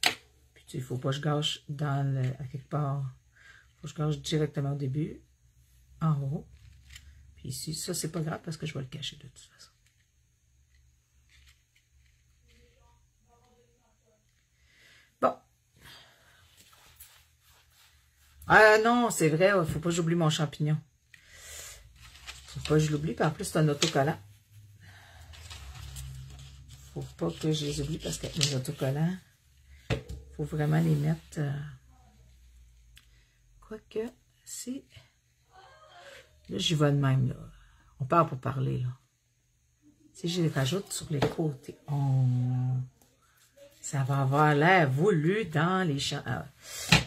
Puis tu sais, il ne faut pas que je gâche à quelque part. Il faut que je gâche directement au début, en haut. Puis ici, ça, c'est pas grave parce que je vais le cacher de toute façon. Ah non, c'est vrai, il faut pas que j'oublie mon champignon. Faut pas que je l'oublie, puis en plus, c'est un autocollant. Faut pas que je les oublie parce que les autocollants, faut vraiment les mettre... Quoique, si... Là, j'y vais de même, là. On part pour parler, là. Si je les rajoute sur les côtés, ça va avoir l'air voulu dans les champs.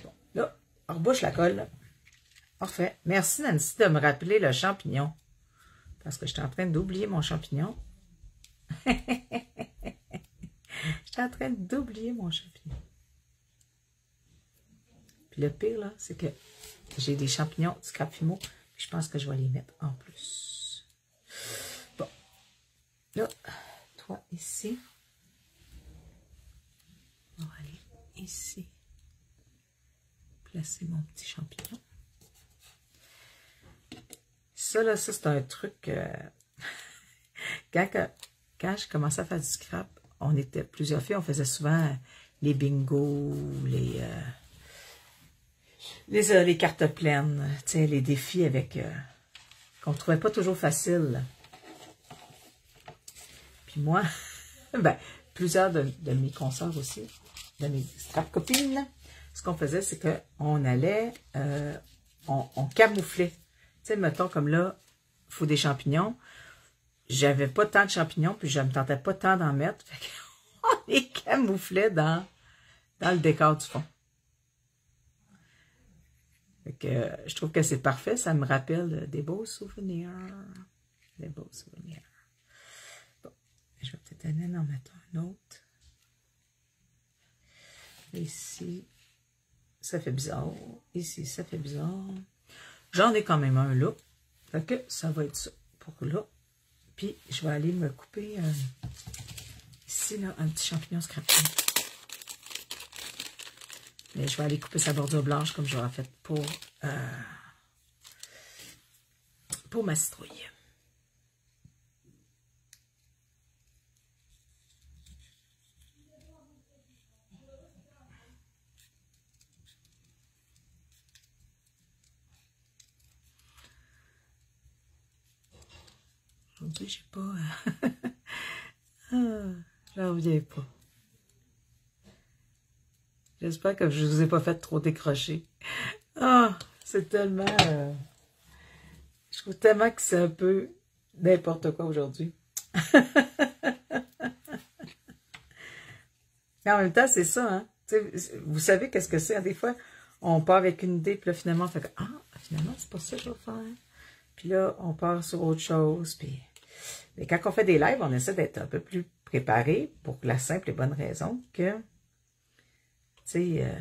Bon, là, on rebouche la colle. Parfait. Merci, Nancy, de me rappeler le champignon. Parce que j'étais en train d'oublier mon champignon. J'étais en train d'oublier mon champignon. Puis le pire, là, c'est que j'ai des champignons du Cap Fimo. Je pense que je vais les mettre en plus. Bon. Là, toi, ici. On va aller ici. Placer mon petit champignon. Ça, là, ça, c'est un truc... Quand je commençais à faire du scrap, on était plusieurs filles, on faisait souvent les bingos, les cartes pleines, tu sais, les défis avec... qu'on ne trouvait pas toujours facile. Puis moi, ben, plusieurs de mes consoeurs aussi, de mes scrap copines, ce qu'on faisait, c'est qu'on allait, on camouflait. Tu sais, mettons comme là, il faut des champignons. J'avais pas tant de champignons, puis je ne me tentais pas tant d'en mettre. Fait qu'on les camouflait dans le décor du fond. Fait que je trouve que c'est parfait. Ça me rappelle des beaux souvenirs. Des beaux souvenirs. Bon, je vais peut-être aller en mettre un autre. Ici, ça fait bizarre. Ici, ça fait bizarre. J'en ai quand même un là. Fait que ça va être ça pour là. Puis, je vais aller me couper ici, là, un petit champignon scrappé. Mais je vais aller couper sa bordure blanche comme j'aurais fait pour ma citrouille. Aujourd'hui, j'ai pas... j'en reviens pas. J'espère que je vous ai pas fait trop décrocher. Ah, c'est tellement... je trouve tellement que c'est un peu n'importe quoi aujourd'hui. Mais en même temps, c'est ça, hein. T'sais, vous savez qu'est-ce que c'est? Hein? Des fois, on part avec une idée, puis là, finalement, on fait que, finalement, c'est pas ça que je vais faire. Puis là, on part sur autre chose. Puis... Mais quand on fait des lives, on essaie d'être un peu plus préparé pour la simple et bonne raison que, tu sais,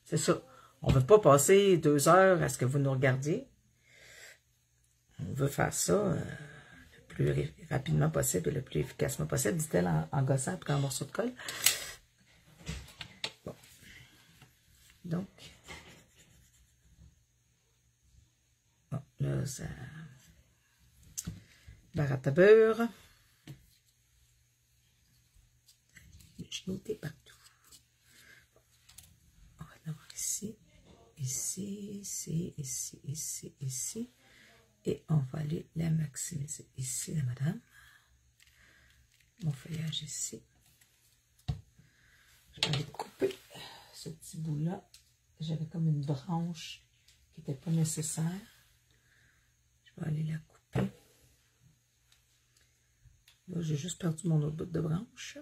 c'est ça. On ne veut pas passer 2 heures à ce que vous nous regardiez. On veut faire ça le plus rapidement possible et le plus efficacement possible, dit-elle en gossant après un morceau de colle. Bon. Donc, bon, là, ça... Baratte à beurre. Je notais partout. On va l'avoir ici, ici, ici, ici, ici, ici. Et on va aller la maximiser ici, la madame. Mon feuillage ici. Je vais aller couper ce petit bout-là. J'avais comme une branche qui n'était pas nécessaire. Je vais aller la couper. Là, j'ai juste perdu mon autre bout de branche.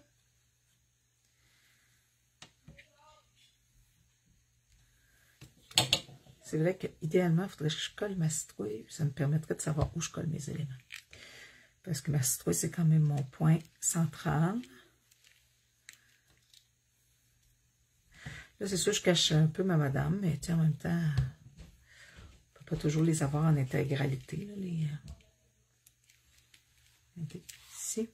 C'est vrai qu'idéalement, il faudrait que je colle ma citrouille. Ça me permettrait de savoir où je colle mes éléments. Parce que ma citrouille, c'est quand même mon point central. Là, c'est sûr, je cache un peu ma madame, mais en même temps, on ne peut pas toujours les avoir en intégralité. Là, les... Ici.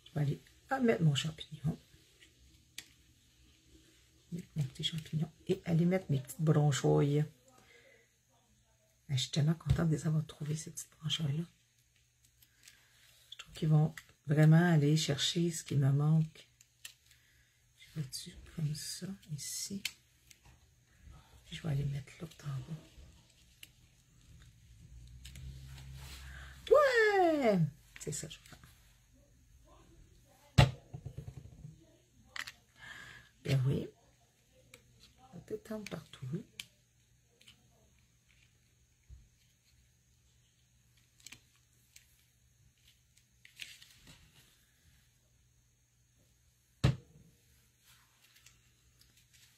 Je vais aller mettre mon champignon. Mettre mon petit champignon. Et aller mettre mes petites branchoilles. Je suis tellement contente de les avoir trouvées, ces petites branchoilles-là. Je trouve qu'ils vont vraiment aller chercher ce qui me manque. J'ai Vois-tu, comme ça, ici. Puis je vais aller mettre l'autre en bas. Ouais! C'est ça, je vais faire. Bien oui. On va détendre partout.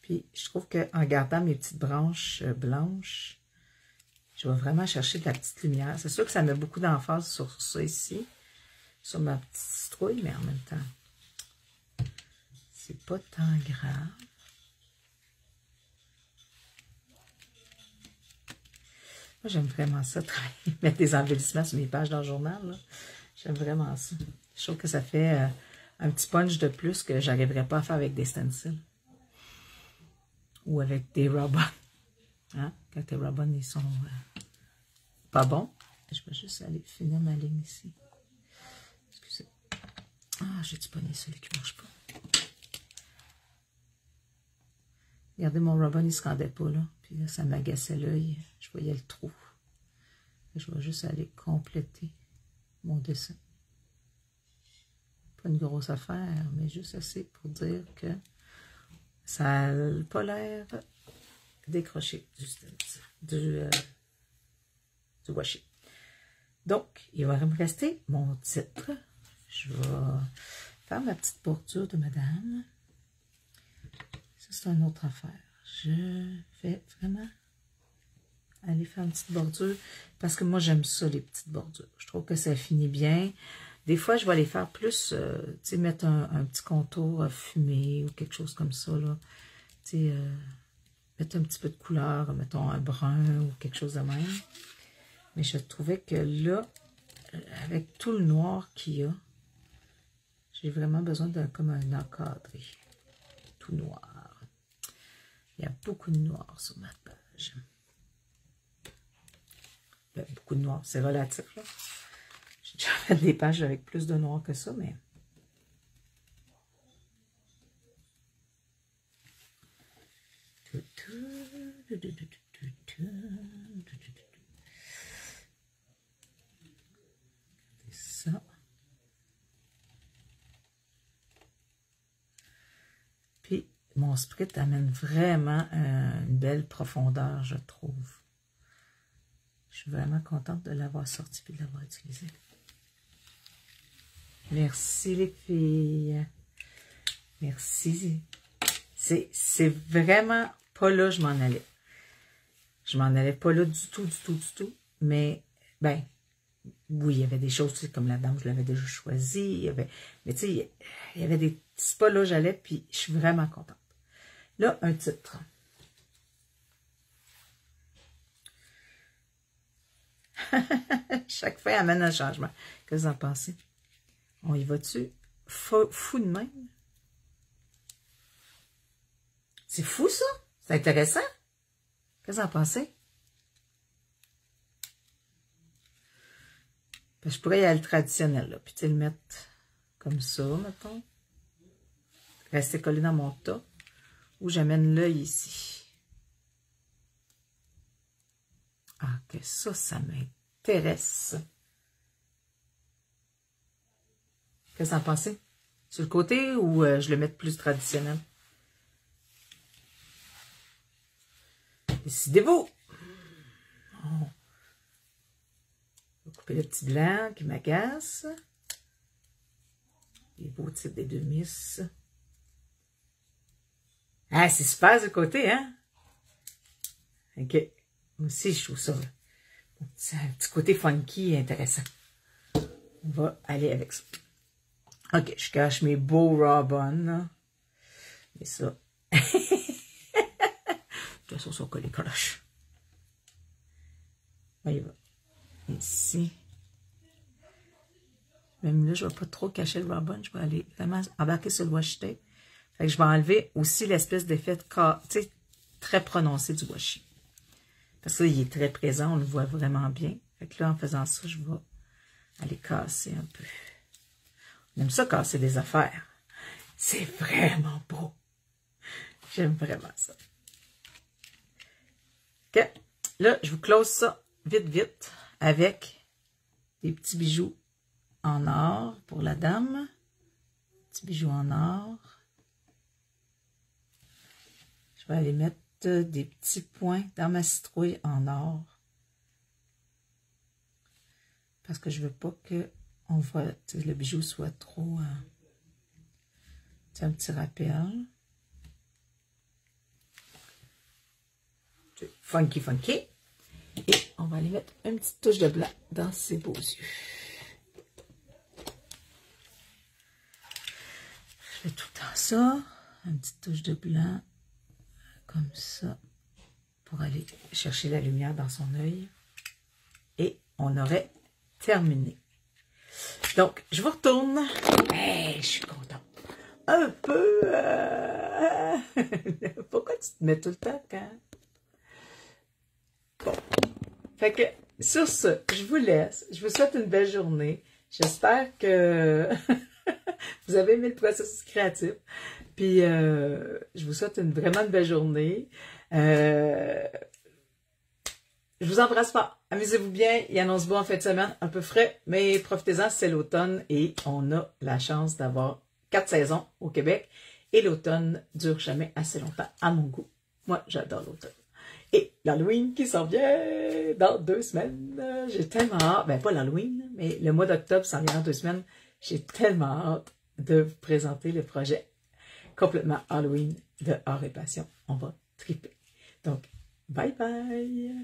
Puis, je trouve qu'en gardant mes petites branches blanches, je vais vraiment chercher de la petite lumière. C'est sûr que ça met beaucoup d'emphase sur ça ici, sur ma petite citrouille, mais en même temps, c'est pas tant grave. Moi, j'aime vraiment ça, travailler, mettre des embellissements sur mes pages dans le journal. J'aime vraiment ça. Je trouve que ça fait un petit punch de plus que j'arriverais pas à faire avec des stencils. Ou avec des Robin. Hein? Quand tes Robin, ils sont pas bons. Je vais juste aller finir ma ligne ici. Excusez. Ah, j'ai-tu pogné celui qui ne marche pas? Regardez, mon Robin, il ne se rendait pas, là. Puis là, ça m'agaçait l'œil. Je voyais le trou. Je vais juste aller compléter mon dessin. Pas une grosse affaire, mais juste assez pour dire que ça n'a pas l'air décroché du washi. Donc, il va me rester mon titre. Je vais faire ma petite bordure de madame. Ça, c'est une autre affaire. Je vais vraiment aller faire une petite bordure parce que moi, j'aime ça, les petites bordures. Je trouve que ça finit bien. Des fois, je vais aller faire plus, tu sais, mettre un petit contour fumé ou quelque chose comme ça, là. Tu sais, mettre un petit peu de couleur, mettons un brun ou quelque chose de même. Mais je trouvais que là, avec tout le noir qu'il y a, j'ai vraiment besoin d'un comme un encadré. Tout noir. Il y a beaucoup de noir sur ma page. Il y a beaucoup de noir, c'est relatif, là. J'ai déjà fait des pages avec plus de noir que ça, mais... C'est ça. Puis, mon sprit amène vraiment une belle profondeur, je trouve. Je suis vraiment contente de l'avoir sorti et de l'avoir utilisé. Merci les filles. Merci. C'est vraiment pas là je m'en allais. Je m'en allais pas là du tout, du tout, du tout. Mais, ben, oui, il y avait des choses, comme la dame, je l'avais déjà choisie. Mais tu sais, il y avait des... C'est pas là j'allais, puis je suis vraiment contente. Là, un titre. Chaque fois amène un changement. Qu'est-ce que vous en pensez? On y va-tu? Fou de même? C'est fou, ça? C'est intéressant? Qu'est-ce que vous en pensez? Parce que je pourrais y aller le traditionnel, là. Puis tu sais, le mettre comme ça, mettons. Rester collé dans mon tas. Ou j'amène l'œil ici. Ah, que ça m'intéresse. Qu'est-ce que vous en pensez? Sur le côté ou je le mette plus traditionnel? Décidez-vous! On va couper le petit blanc qui m'agace. Les beaux titres des deux miss. Ah, c'est super ce côté, hein? OK. Moi aussi, je trouve ça un petit côté funky et intéressant. On va aller avec ça. OK, je cache mes beaux Robin. Et ça. De toute façon, ça va coller cloche. On y va. Ici. Même là, je ne vais pas trop cacher le Robin. Je vais aller vraiment embarquer sur le washi tape. Fait que je vais enlever aussi l'espèce d'effet très prononcé du washi. Parce que là, il est très présent. On le voit vraiment bien. Fait que là, en faisant ça, je vais aller casser un peu. On aime ça casser des affaires. C'est vraiment beau. J'aime vraiment ça. OK. Là, je vous close ça vite, vite avec des petits bijoux en or pour la dame. Petits bijoux en or. Je vais aller mettre des petits points dans ma citrouille en or. Parce que je veux pas que le bijou soit trop... c'est un petit rappel. Funky, funky. Et on va aller mettre une petite touche de blanc dans ses beaux yeux. Je fais tout le temps ça. Une petite touche de blanc. Comme ça. Pour aller chercher la lumière dans son œil. Et on aurait terminé. Donc, je vous retourne. Hey, je suis contente. Un peu... Pourquoi tu te mets tout le temps quand... Bon. Fait que, sur ce, je vous laisse. Je vous souhaite une belle journée. J'espère que vous avez aimé le processus créatif. Puis, je vous souhaite vraiment une belle journée. Je vous embrasse fort. Amusez-vous bien. Il annonce beau en fin de semaine. Un peu frais, mais profitez-en, c'est l'automne. Et on a la chance d'avoir 4 saisons au Québec. Et l'automne dure jamais assez longtemps, à mon goût. Moi, j'adore l'automne. Et l'Halloween qui s'en vient dans 2 semaines. J'ai tellement hâte. Ben, pas l'Halloween, mais le mois d'octobre s'en vient dans 2 semaines. J'ai tellement hâte de vous présenter le projet complètement Halloween de Art et Passion. On va triper. Donc, bye bye!